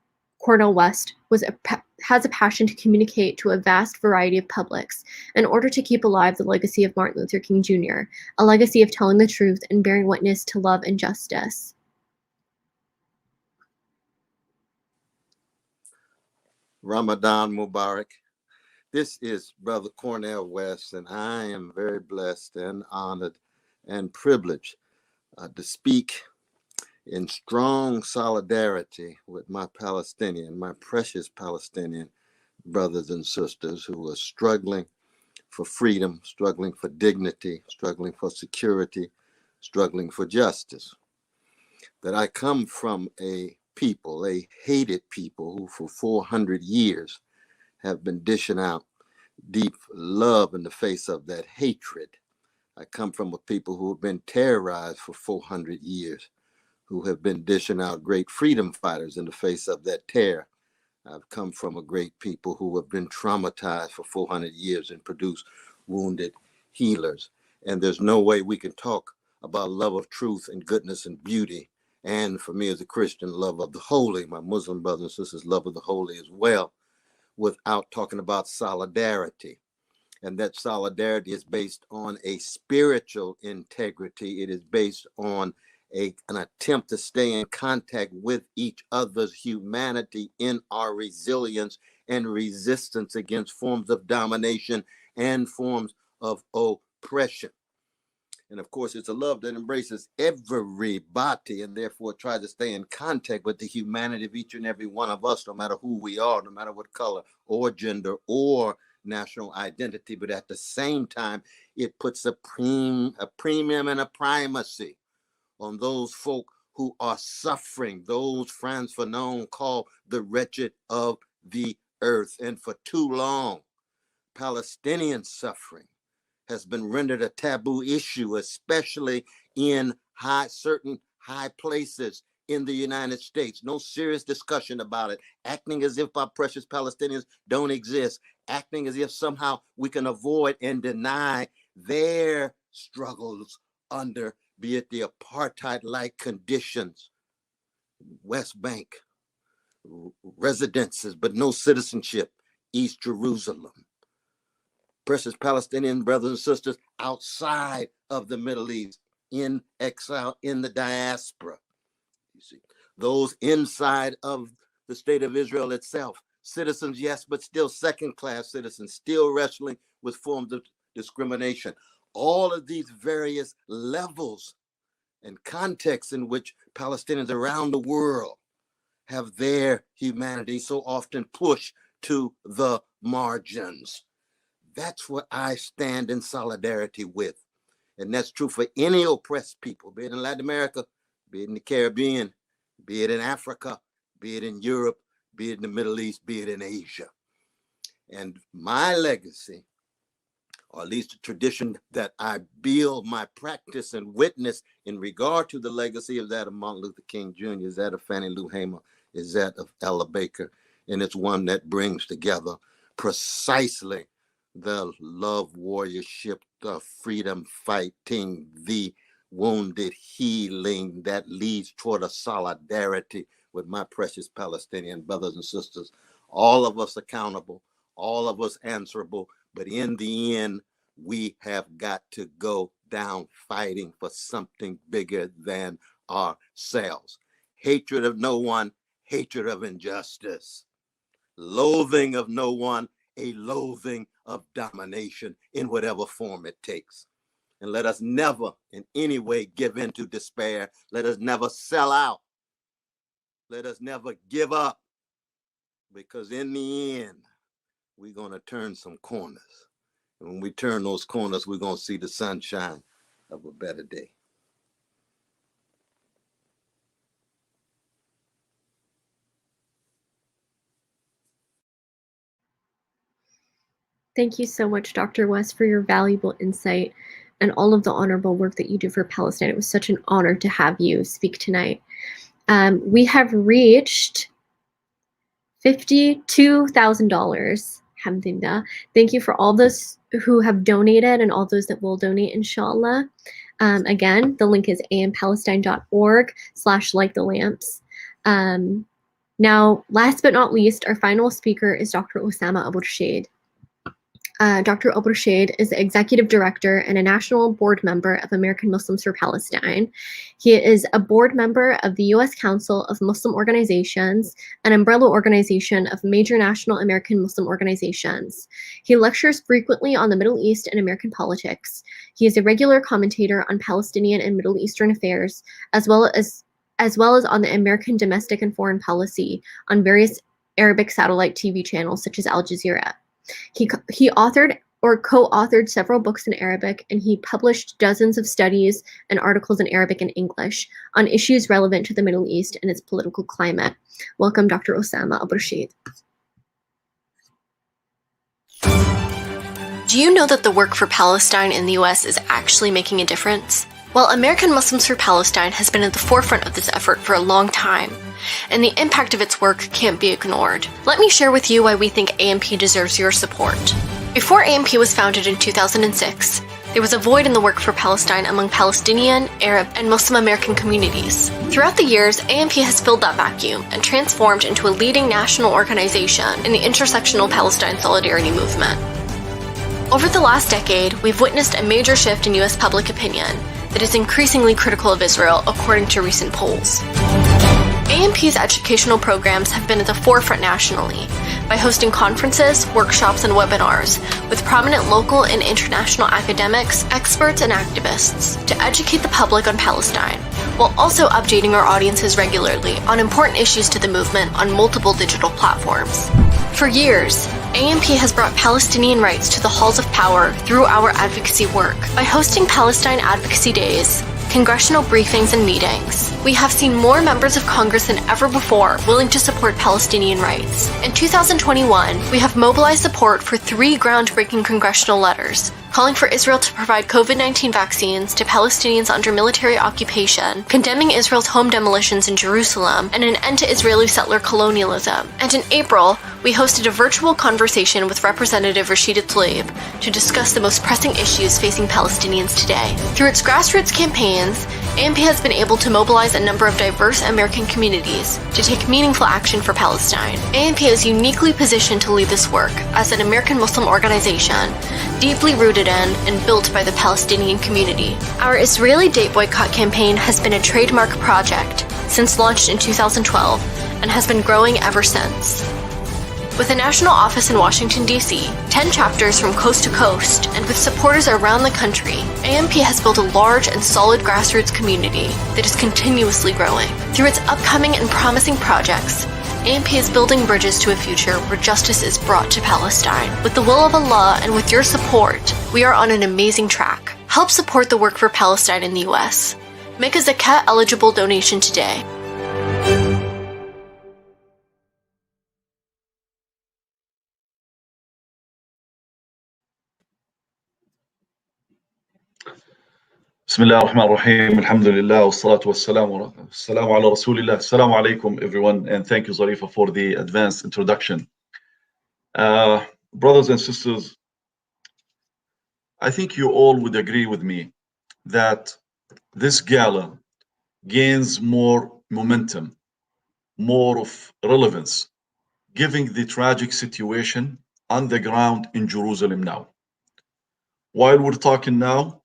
has a passion to communicate to a vast variety of publics in order to keep alive the legacy of Martin Luther King Jr., a legacy of telling the truth and bearing witness to love and justice. Ramadan Mubarak. This is Brother Cornel West, and I am very blessed and honored and privileged to speak in strong solidarity with my precious Palestinian brothers and sisters who are struggling for freedom, struggling for dignity, struggling for security, struggling for justice. That I come from a people, a hated people who for 400 years have been dishing out deep love in the face of that hatred. I come from a people who have been terrorized for 400 years, who have been dishing out great freedom fighters in the face of that terror. I've come from a great people who have been traumatized for 400 years and produced wounded healers. And there's no way we can talk about love of truth and goodness and beauty. And for me as a Christian, love of the holy, my Muslim brothers and sisters, love of the holy as well, without talking about solidarity. And that solidarity is based on a spiritual integrity. It is based on an attempt to stay in contact with each other's humanity in our resilience and resistance against forms of domination and forms of oppression. And of course, it's a love that embraces everybody and therefore tries to stay in contact with the humanity of each and every one of us, no matter who we are, no matter what color or gender or national identity. But at the same time, it puts a premium and a primacy on those folk who are suffering, those Frantz Fanon call the wretched of the earth. And for too long, Palestinian suffering has been rendered a taboo issue, especially in certain high places in the United States. No serious discussion about it, acting as if our precious Palestinians don't exist, acting as if somehow we can avoid and deny their struggles under, be it the apartheid-like conditions, West Bank, residences, but no citizenship, East Jerusalem. Precious Palestinian brothers and sisters outside of the Middle East, in exile, in the diaspora. You see, those inside of the state of Israel itself, citizens, yes, but still second-class citizens, still wrestling with forms of discrimination. All of these various levels and contexts in which Palestinians around the world have their humanity so often pushed to the margins. That's what I stand in solidarity with. And that's true for any oppressed people, be it in Latin America, be it in the Caribbean, be it in Africa, be it in Europe, be it in the Middle East, be it in Asia. And my legacy, or at least the tradition that I build my practice and witness in regard to the legacy, is that of Martin Luther King Jr., is that of Fannie Lou Hamer, is that of Ella Baker. And it's one that brings together precisely the love warriorship, the freedom fighting, the wounded healing that leads toward a solidarity with my precious Palestinian brothers and sisters. All of us accountable, all of us answerable, but in the end, we have got to go down fighting for something bigger than ourselves. Hatred of no one, hatred of injustice. Loathing of no one, a loathing of domination in whatever form it takes. And let us never in any way give in to despair. Let us never sell out. Let us never give up, because in the end, we're going to turn some corners. And when we turn those corners, we're going to see the sunshine of a better day. Thank you so much, Dr. West, for your valuable insight and all of the honorable work that you do for Palestine. It was such an honor to have you speak tonight. We have reached $52,000. Alhamdulillah. Thank you for all those who have donated and all those that will donate, inshallah. Again, the link is ampalestine.org/light-the-lamps. Now, last but not least, our final speaker is Dr. Osama Abushid. Dr. Abuirshaid is the executive director and a national board member of American Muslims for Palestine. He is a board member of the U.S. Council of Muslim Organizations, an umbrella organization of major national American Muslim organizations. He lectures frequently on the Middle East and American politics. He is a regular commentator on Palestinian and Middle Eastern affairs, as well as on the American domestic and foreign policy on various Arabic satellite TV channels such as Al Jazeera. He authored or co-authored several books in Arabic, and he published dozens of studies and articles in Arabic and English on issues relevant to the Middle East and its political climate. Welcome, Dr. Osama Abushid. Do you know that the work for Palestine in the U.S. is actually making a difference? Well, American Muslims for Palestine has been at the forefront of this effort for a long time, and the impact of its work can't be ignored. Let me share with you why we think AMP deserves your support. Before AMP was founded in 2006, there was a void in the work for Palestine among Palestinian, Arab, and Muslim American communities. Throughout the years, AMP has filled that vacuum and transformed into a leading national organization in the intersectional Palestine solidarity movement. Over the last decade, we've witnessed a major shift in U.S. public opinion that is increasingly critical of Israel, according to recent polls. AMP's educational programs have been at the forefront nationally by hosting conferences, workshops, and webinars with prominent local and international academics, experts, and activists to educate the public on Palestine, while also updating our audiences regularly on important issues to the movement on multiple digital platforms. For years, AMP has brought Palestinian rights to the halls of power through our advocacy work by hosting Palestine Advocacy Days, congressional briefings, and meetings. We have seen more members of Congress than ever before willing to support Palestinian rights. In 2021, we have mobilized support for 3 groundbreaking congressional letters calling for Israel to provide COVID-19 vaccines to Palestinians under military occupation, condemning Israel's home demolitions in Jerusalem, and an end to Israeli settler colonialism. And in April, we hosted a virtual conversation with Representative Rashida Tlaib to discuss the most pressing issues facing Palestinians today. Through its grassroots campaigns, AMP has been able to mobilize a number of diverse American communities to take meaningful action for Palestine. AMP is uniquely positioned to lead this work as an American Muslim organization, deeply rooted in and built by the Palestinian community. Our Israeli date boycott campaign has been a trademark project since launched in 2012 and has been growing ever since. With a national office in Washington, D.C., 10 chapters from coast to coast, and with supporters around the country, AMP has built a large and solid grassroots community that is continuously growing. Through its upcoming and promising projects, AMP is building bridges to a future where justice is brought to Palestine. With the will of Allah and with your support, we are on an amazing track. Help support the work for Palestine in the U.S. Make a zakat-eligible donation today. بسم الله الرحمن الرحيم الحمد لله والصلاة والسلام على رسول الله. Assalamu alaikum everyone, and thank you Zarifa for the advanced introduction. Brothers and sisters, I think you all would agree with me that this gala gains more momentum, more of relevance, given the tragic situation on the ground in Jerusalem now. While we're talking now,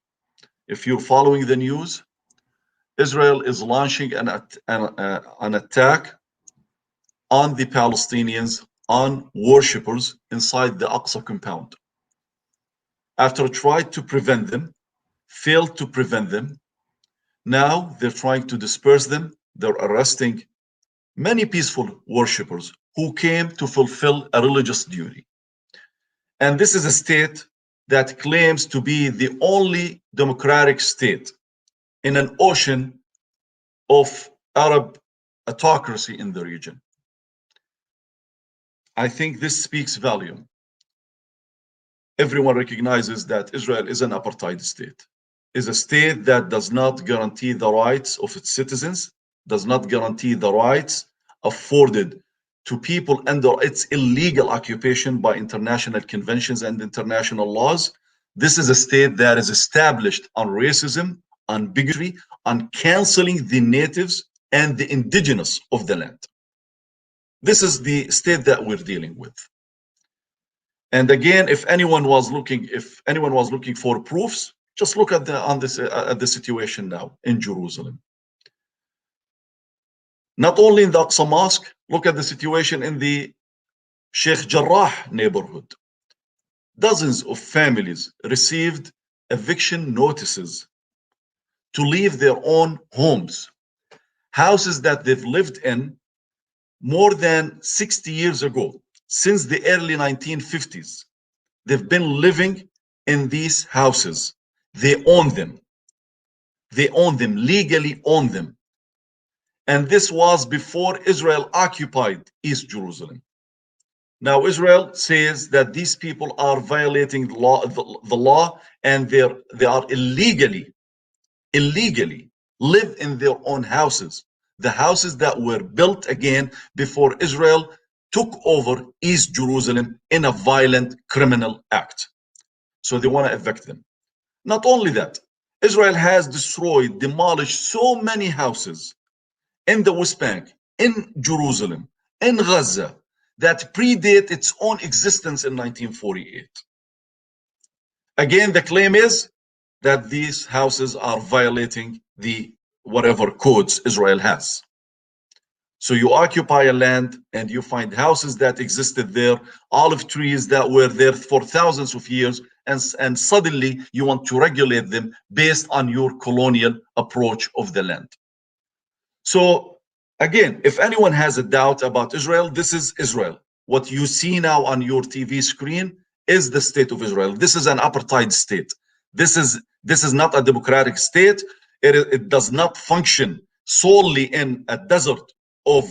if you're following the news, Israel is launching an attack on the Palestinians, on worshippers inside the Aqsa compound. After trying to prevent them, failed to prevent them, now they're trying to disperse them. They're arresting many peaceful worshippers who came to fulfill a religious duty. And this is a state that claims to be the only democratic state in an ocean of Arab autocracy in the region. I think this speaks volume. Everyone recognizes that Israel is an apartheid state, is a state that does not guarantee the rights of its citizens, does not guarantee the rights afforded to people under its illegal occupation by international conventions and international laws. This is a state that is established on racism, on bigotry, on canceling the natives and the indigenous of the land. This is the state that we're dealing with. And again, if anyone was looking for proofs, just look at the situation now in Jerusalem. Not only in the Aqsa Mosque, look at the situation in the Sheikh Jarrah neighborhood. Dozens of families received eviction notices to leave their own homes, houses that they've lived in more than 60 years ago. Since the early 1950s, they've been living in these houses. They own them. They own them, legally own them. And this was before Israel occupied East Jerusalem. Now Israel says that these people are violating the law, and they are illegally live in their own houses, the houses that were built again before Israel took over East Jerusalem in a violent criminal act. So they want to evict them. Not only that, Israel has destroyed, demolished so many houses in the West Bank, in Jerusalem, in Gaza, that predate its own existence in 1948. Again, the claim is that these houses are violating the whatever codes Israel has. So you occupy a land and you find houses that existed there, olive trees that were there for thousands of years, and suddenly you want to regulate them based on your colonial approach of the land. So again, if anyone has a doubt about Israel, this is Israel. What you see now on your TV screen is the state of Israel. This is an apartheid state. This is not a democratic state. It does not function solely in a desert of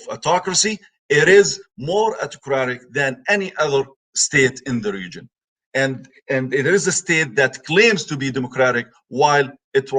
autocracy. It is more autocratic than any other state in the region, and it is a state that claims to be democratic while it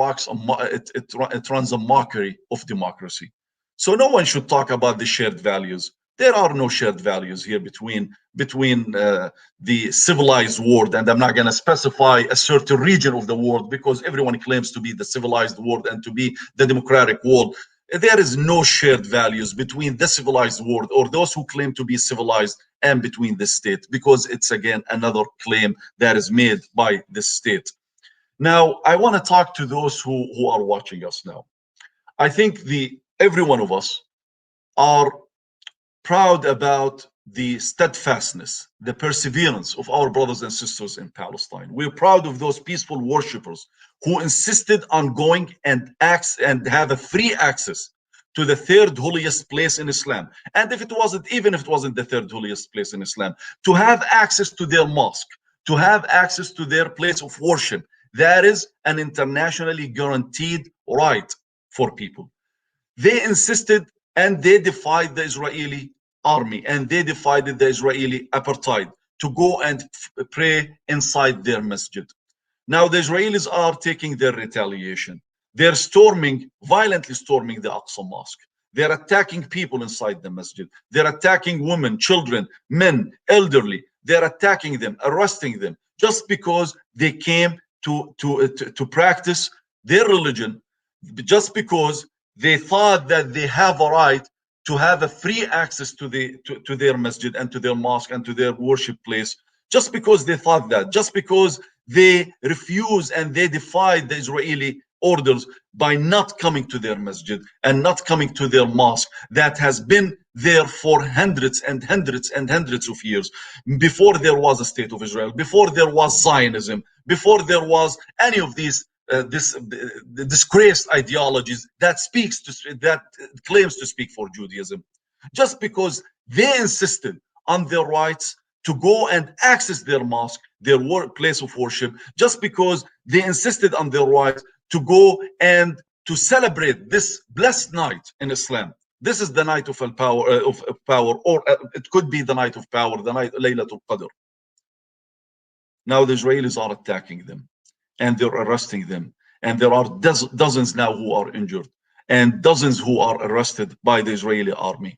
runs a mockery of democracy. So no one should talk about the shared values. There are no shared values here between the civilized world, and I'm not going to specify a certain region of the world because everyone claims to be the civilized world and to be the democratic world. There is no shared values between the civilized world or those who claim to be civilized and between the state, because it's again another claim that is made by the state. Now, I want to talk to those who are watching us now. I think every one of us are proud about the steadfastness, the perseverance of our brothers and sisters in Palestine. We're proud of those peaceful worshippers who insisted on going and have a free access to the third holiest place in Islam. And even if it wasn't the third holiest place in Islam, to have access to their mosque, to have access to their place of worship, that is an internationally guaranteed right for people. They insisted and they defied the Israeli army and they defied the Israeli apartheid to go and pray inside their masjid. Now the Israelis are taking their retaliation. They're violently storming the Aqsa Mosque. They're attacking people inside the masjid. They're attacking women, children, men, elderly. They're attacking them, arresting them, just because they came to practice their religion, just because they thought that they have a right to have a free access to their masjid and to their mosque and to their worship place, just because they thought that, just because they refused and they defied the Israeli orders by not coming to their masjid and not coming to their mosque that has been there for hundreds and hundreds and hundreds of years, before there was a state of Israel, before there was Zionism, before there was any of these disgraced ideologies that claims to speak for Judaism. Just because they insisted on their rights to go and access their mosque, their place of worship, just because they insisted on their right to go and to celebrate this blessed night in Islam. This is the night of power, or it could be the night of power, the night Laylatul Qadr. Now the Israelis are attacking them and they're arresting them, and there are dozens now who are injured and dozens who are arrested by the Israeli army.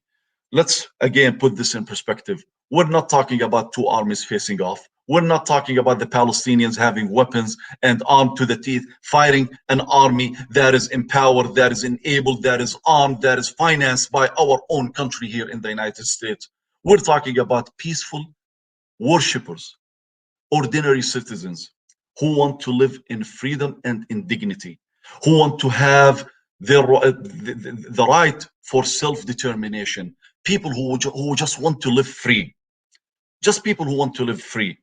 Let's again put this in perspective. We're not talking about two armies facing off. We're not talking about the Palestinians having weapons and armed to the teeth, fighting an army that is empowered, that is enabled, that is armed, that is financed by our own country here in the United States. We're talking about peaceful worshippers, ordinary citizens who want to live in freedom and in dignity, who want to have the right for self-determination, people who just want to live free, just people who want to live free.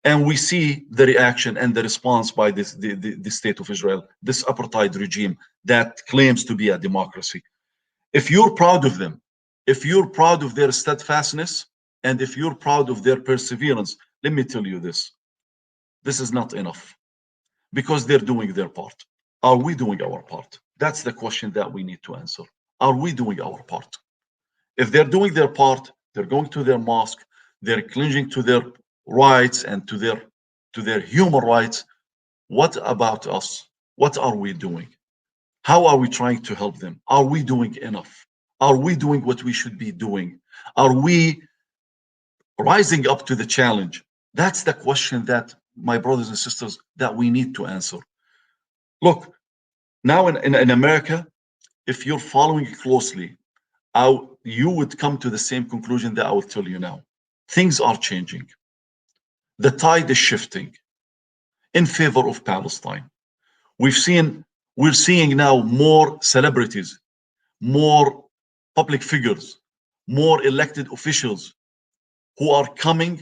And we see the reaction and the response by the state of Israel, this apartheid regime that claims to be a democracy. If you're proud of them, if you're proud of their steadfastness, and if you're proud of their perseverance, let me tell you this. This is not enough, because they're doing their part. Are we doing our part? That's the question that we need to answer. Are we doing our part? If they're doing their part, they're going to their mosque, they're clinging to their rights and to their human rights. What about us? What are we doing? How are we trying to help them? Are we doing enough? Are we doing what we should be doing? Are we rising up to the challenge? That's the question that, my brothers and sisters, that we need to answer. Look, now in America, if you're following it closely, you would come to the same conclusion that I will tell you now. Things are changing. The tide is shifting in favor of Palestine. We're seeing now more celebrities, more public figures, more elected officials who are coming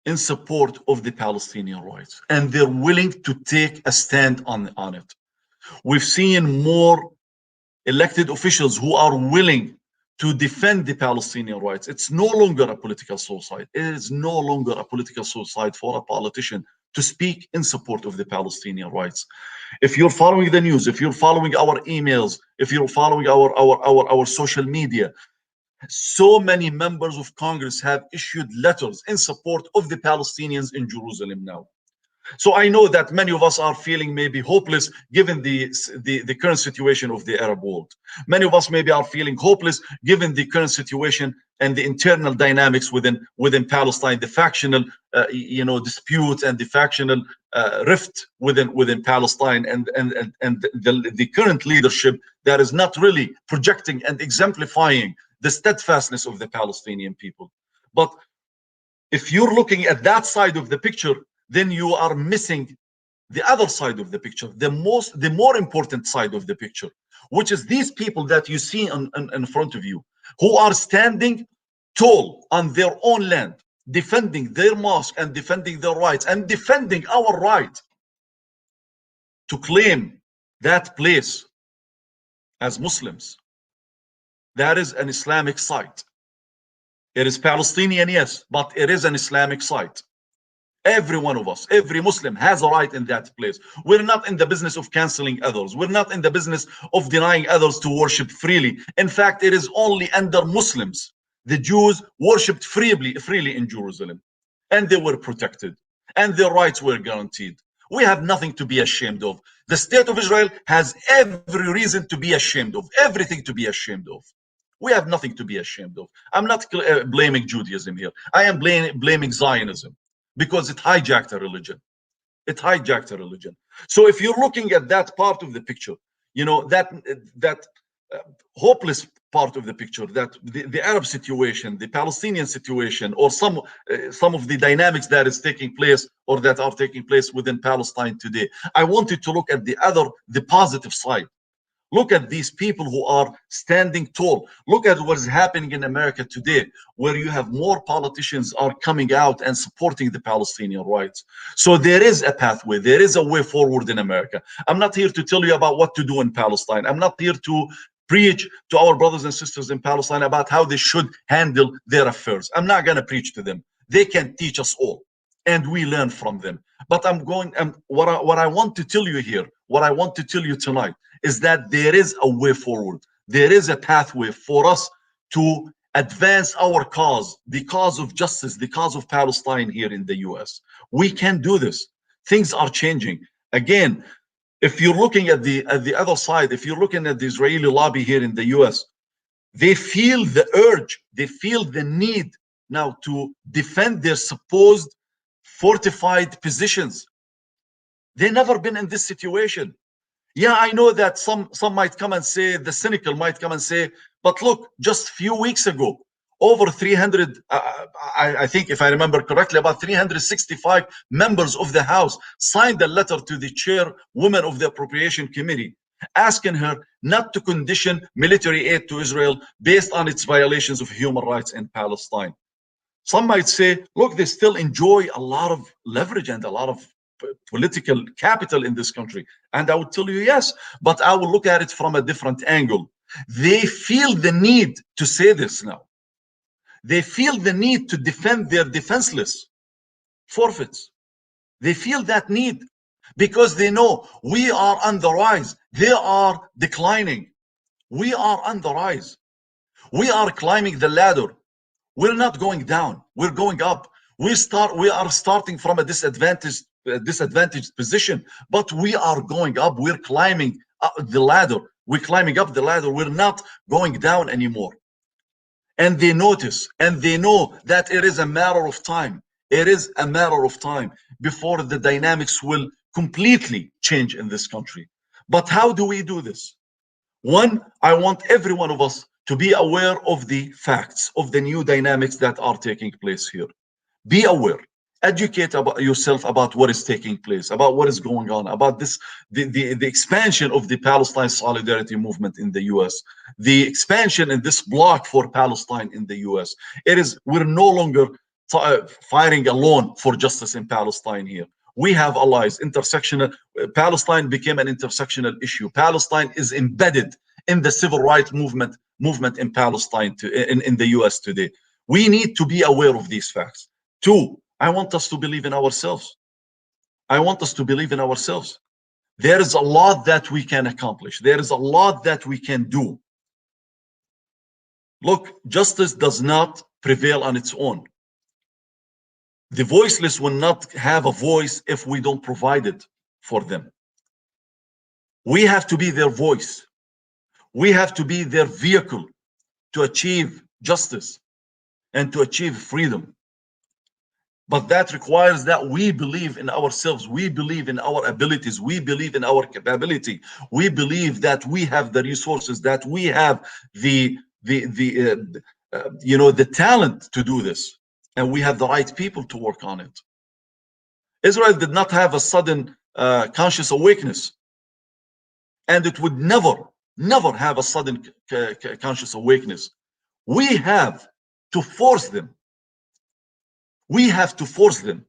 in support of the Palestinian rights, and they're willing to take a stand on it. We've seen more elected officials who are willing to defend the Palestinian rights. It's no longer a political suicide. It is no longer a political suicide for a politician to speak in support of the Palestinian rights. If you're following the news, if you're following our emails, if you're following our social media, so many members of Congress have issued letters in support of the Palestinians in Jerusalem now. So I know that many of us are feeling maybe hopeless given the current situation of the Arab world. Many of us maybe are feeling hopeless given the current situation and the internal dynamics within Palestine, the factional disputes and the factional rift within Palestine, and the current leadership that is not really projecting and exemplifying the steadfastness of the Palestinian people. But if you're looking at that side of the picture, then you are missing the other side of the picture, the more important side of the picture, which is these people that you see in front of you, who are standing tall on their own land, defending their mosque and defending their rights and defending our right to claim that place as Muslims. That is an Islamic site. It is Palestinian, yes, but it is an Islamic site. Every one of us, every Muslim has a right in that place. We're not in the business of canceling others. We're not in the business of denying others to worship freely. In fact, it is only under Muslims. The Jews worshipped freely in Jerusalem, and they were protected, and their rights were guaranteed. We have nothing to be ashamed of. The state of Israel has every reason to be ashamed of, everything to be ashamed of. We have nothing to be ashamed of. I'm not blaming Judaism here. I am blaming Zionism, because it hijacked a religion. It hijacked a religion. So if you're looking at that part of the picture, that hopeless part of the picture, that the Arab situation, the Palestinian situation, or some of the dynamics that is taking place or that are taking place within Palestine today, I wanted to look at the positive side. Look at these people who are standing tall. Look at what is happening in America today, where you have more politicians are coming out and supporting the Palestinian rights. So there is a pathway. There is a way forward in America. I'm not here to tell you about what to do in Palestine. I'm not here to preach to our brothers and sisters in Palestine about how they should handle their affairs. I'm not going to preach to them. They can teach us all, and we learn from them. But what I want to tell you here, what I want to tell you tonight, is that there is a way forward. There is a pathway for us to advance our cause, the cause of justice, the cause of Palestine here in the US. We can do this. Things are changing. Again, if you're looking at the other side, if you're looking at the Israeli lobby here in the US, they feel the urge, they feel the need now to defend their supposed fortified positions. They've never been in this situation. Yeah, I know that some might come and say, the cynical might come and say, but look, just a few weeks ago, over 300, I think if I remember correctly, about 365 members of the House signed a letter to the chairwoman of the Appropriation Committee, asking her not to condition military aid to Israel based on its violations of human rights in Palestine. Some might say, look, they still enjoy a lot of leverage and a lot of political capital in this country. And I would tell you, yes, but I will look at it from a different angle. They feel the need to say this now. They feel the need to defend their defenseless forfeits. They feel that need because they know we are on the rise. They are declining. We are on the rise. We are climbing the ladder. We're not going down. We're going up. We are starting from a disadvantaged position, but we are going up. We're climbing up the ladder. We're climbing up the ladder. We're not going down anymore. And they notice and they know that it is a matter of time. It is a matter of time before the dynamics will completely change in this country. But how do we do this? One, I want every one of us to be aware of the facts, of the new dynamics that are taking place here. Be aware Educate about yourself about what is taking place, about what is going on, about this, the expansion of the Palestine solidarity movement in the US, the expansion in this bloc for Palestine in the US. We're no longer fighting alone for justice in Palestine here. We have allies. Intersectional Palestine became an intersectional issue. Palestine is embedded in the civil rights movement in Palestine, in the US today. We need to be aware of these facts. Two, I want us to believe in ourselves. I want us to believe in ourselves. There is a lot that we can accomplish. There is a lot that we can do. Look, justice does not prevail on its own. The voiceless will not have a voice if we don't provide it for them. We have to be their voice. We have to be their vehicle to achieve justice and to achieve freedom. But that requires that we believe in ourselves. We believe in our abilities. We believe in our capability. We believe that we have the resources, that we have the talent to do this, and we have the right people to work on it. Israel did not have a sudden conscious awakeness, and it would never have a sudden conscious awakeness. We have to force them. We have to force them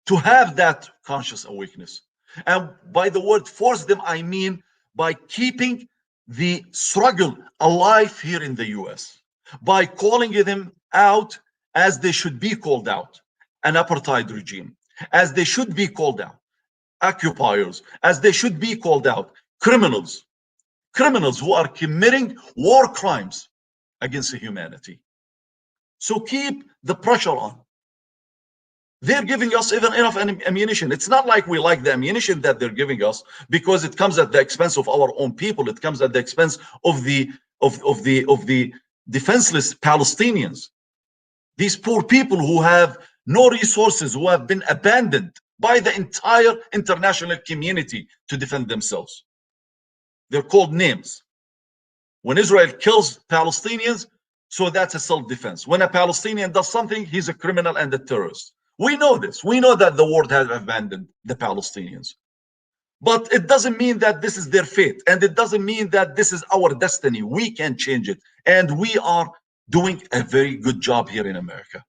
to have that conscious awakeness. And by the word force them, I mean by keeping the struggle alive here in the US, by calling them out as they should be called out, an apartheid regime, as they should be called out, occupiers, as they should be called out, criminals who are committing war crimes against humanity. So keep the pressure on. They're giving us even enough ammunition. It's not like we like the ammunition that they're giving us because it comes at the expense of our own people. It comes at the expense of the defenseless Palestinians. These poor people who have no resources, who have been abandoned by the entire international community to defend themselves. They're called names. When Israel kills Palestinians, so that's a self-defense. When a Palestinian does something, he's a criminal and a terrorist. We know this. We know that the world has abandoned the Palestinians. But it doesn't mean that this is their fate. And it doesn't mean that this is our destiny. We can change it. And we are doing a very good job here in America.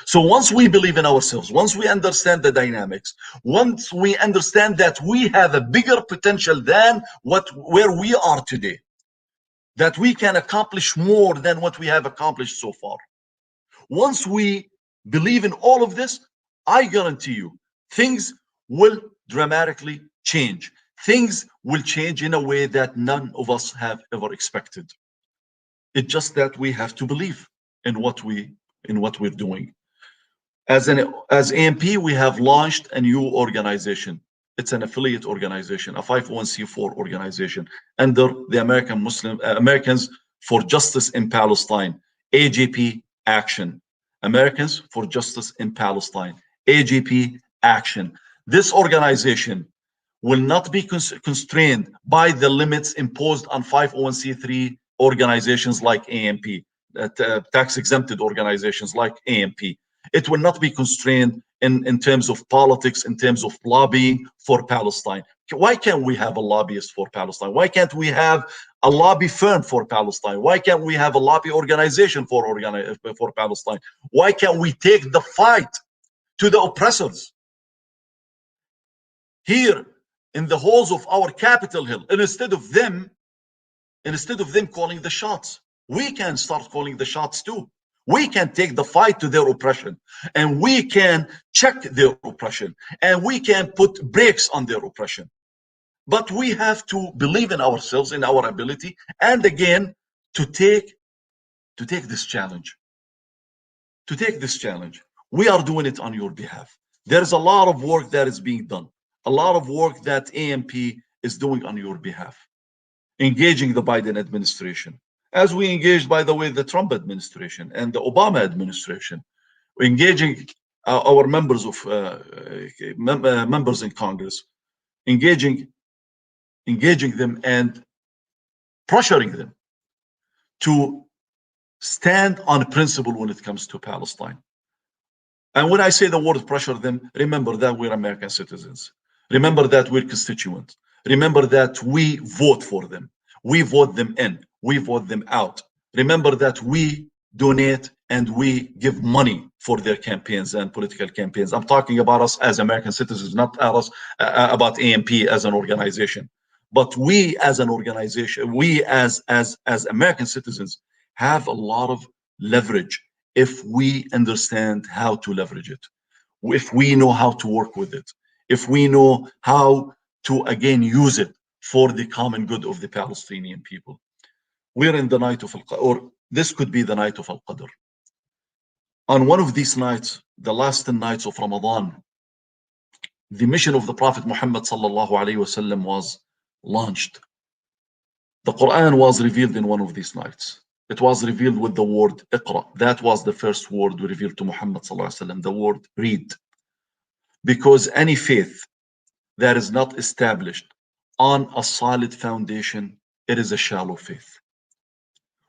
So once we believe in ourselves, once we understand the dynamics, once we understand that we have a bigger potential than where we are today, that we can accomplish more than what we have accomplished so far. Once we believe in all of this, I guarantee you, things will dramatically change. Things will change in a way that none of us have ever expected. It's just that we have to believe in what we're doing. As AMP, we have launched a new organization. It's an affiliate organization, a 501c4 organization under the Americans for Justice in Palestine, AJP Action. Americans for Justice in Palestine, AJP Action. This organization will not be constrained by the limits imposed on 501c3 organizations like AMP, tax-exempted organizations like AMP. It will not be constrained in terms of politics, in terms of lobbying for Palestine. Why can't we have a lobbyist for Palestine? Why can't we have a lobby firm for Palestine? Why can't we have a lobby organization for Palestine? Why can't we take the fight to the oppressors here in the halls of our Capitol Hill, and instead of them calling the shots? We can start calling the shots too. We can take the fight to their oppression, and we can check their oppression, and we can put brakes on their oppression. But we have to believe in ourselves, in our ability, and again, to take this challenge. To take this challenge. We are doing it on your behalf. There's a lot of work that is being done, a lot of work that AMP is doing on your behalf, engaging the Biden administration, as we engaged, by the way, the Trump administration and the Obama administration, engaging our members of members in Congress, engaging them and pressuring them to stand on principle when it comes to Palestine. And when I say the word pressure them, remember that we're American citizens. Remember that we're constituents. Remember that we vote for them. We vote them in. We vote them out. Remember that we donate and we give money for their campaigns and political campaigns. I'm talking about us as American citizens, not us about AMP as an organization. But we as an organization, we as American citizens have a lot of leverage if we understand how to leverage it, if we know how to work with it, if we know how to again use it for the common good of the Palestinian people. We're in the night of Al-Qadr, or this could be the night of Al-Qadr. On one of these nights, the last 10 nights of Ramadan, the mission of the Prophet Muhammad sallallahu alaihi wasallam was launched. The Quran was revealed in one of these nights. It was revealed with the word Iqra. That was the first word we revealed to Muhammad sallallahu alaihi wasallam, the word read. Because any faith that is not established on a solid foundation, it is a shallow faith.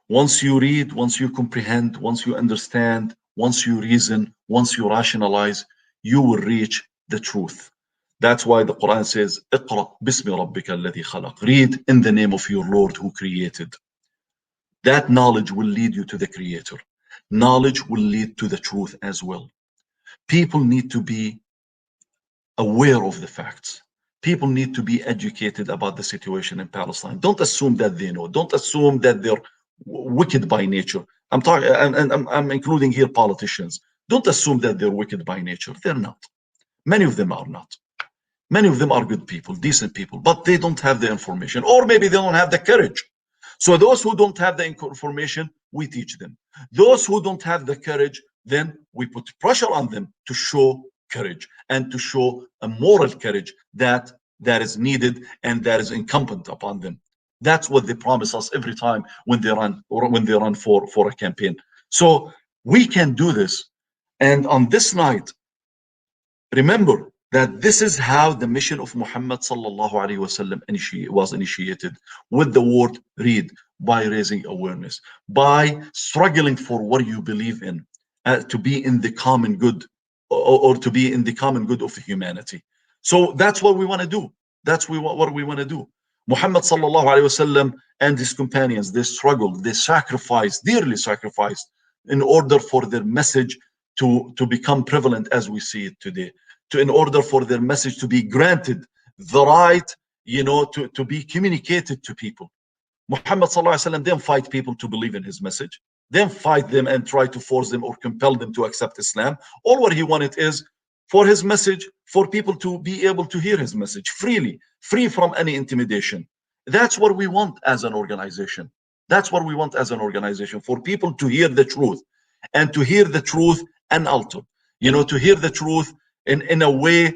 Once you read, once you comprehend, once you understand, once you reason, once you rationalize, you will reach the truth. That's why the Quran says, Iqra bismi rabbika alladhi khalaq. Read in the name of your Lord who created. That knowledge will lead you to the Creator. Knowledge will lead to the truth as well. People need to be aware of the facts. People need to be educated about the situation in Palestine. Don't assume that they know. Don't assume that they're wicked by nature. I'm talking, and I'm including here politicians. Don't assume that they're wicked by nature. They're not. Many of them are not. Many of them are good people, decent people, but they don't have the information, or maybe they don't have the courage. So those who don't have the information, we teach them. Those who don't have the courage, then we put pressure on them to show courage and to show a moral courage that is needed and that is incumbent upon them. That's what they promise us every time when they run, or when they run for a campaign. So we can do this. And on this night, remember that this is how the mission of Muhammad sallallahu alaihi wasallam was initiated, with the word read, by raising awareness, by struggling for what you believe in, to be in the common good, or to be in the common good of humanity. So that's what we want to do. That's what we want to do. Muhammad sallallahu alaihi wasallam and his companions, they struggled, they sacrificed, dearly sacrificed, in order for their message to become prevalent as we see it today. In order for their message to be granted the right, to be communicated to people. Muhammad sallallahu alaihi wasallam didn't fight people to believe in his message. Didn't fight them and try to force them or compel them to accept Islam. All what he wanted is for his message, for people to be able to hear his message freely, free from any intimidation. That's what we want as an organization. That's what we want as an organization, for people to hear the truth, and to hear the truth unaltered. To hear the truth in a way,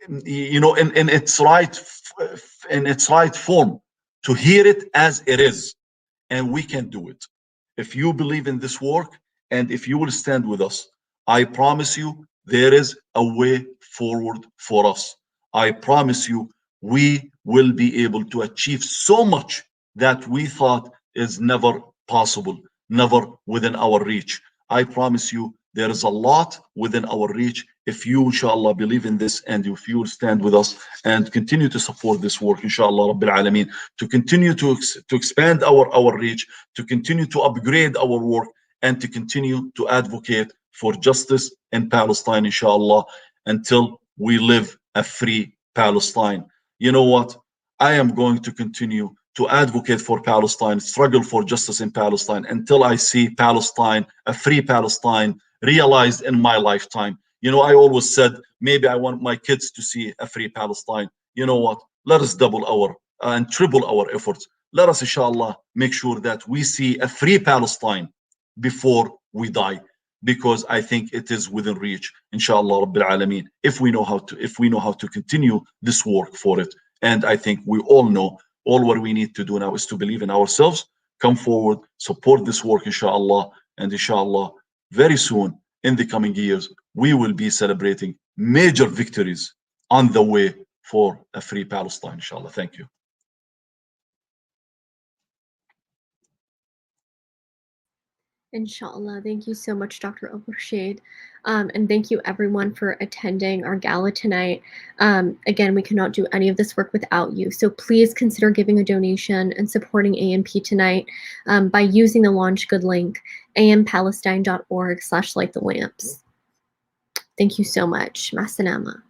in its right form, to hear it as it is. And we can do it if you believe in this work, and if you will stand with us. I promise you there is a way forward for us. I promise you we will be able to achieve so much that we thought is never possible, never within our reach. I promise you there is a lot within our reach if you, inshallah, believe in this, and if you will stand with us and continue to support this work, inshallah, Rabbil Alameen, to continue to expand our reach, to continue to upgrade our work, and to continue to advocate for justice in Palestine, inshallah, until we live a free Palestine. You know what? I am going to continue to advocate for Palestine, struggle for justice in Palestine, until I see Palestine, a free Palestine, realized in my lifetime. I always said, maybe I want my kids to see a free Palestine. You know what? Let us double our and triple our efforts. Let us, inshallah, make sure that we see a free Palestine before we die, because I think it is within reach, inshallah, Rabbil Alameen, if we know how to continue this work for it. And I think we all know, all what we need to do now is to believe in ourselves, come forward, support this work, inshallah, and inshallah, very soon in the coming years, we will be celebrating major victories on the way for a free Palestine, inshallah. Thank you. Inshallah. Thank you so much, Dr. Abuirshaid. And thank you everyone for attending our gala tonight. Again, we cannot do any of this work without you. So please consider giving a donation and supporting AMP tonight by using the Launch Good link, ampalestine.org/lightthelamps. Thank you so much. Masanama.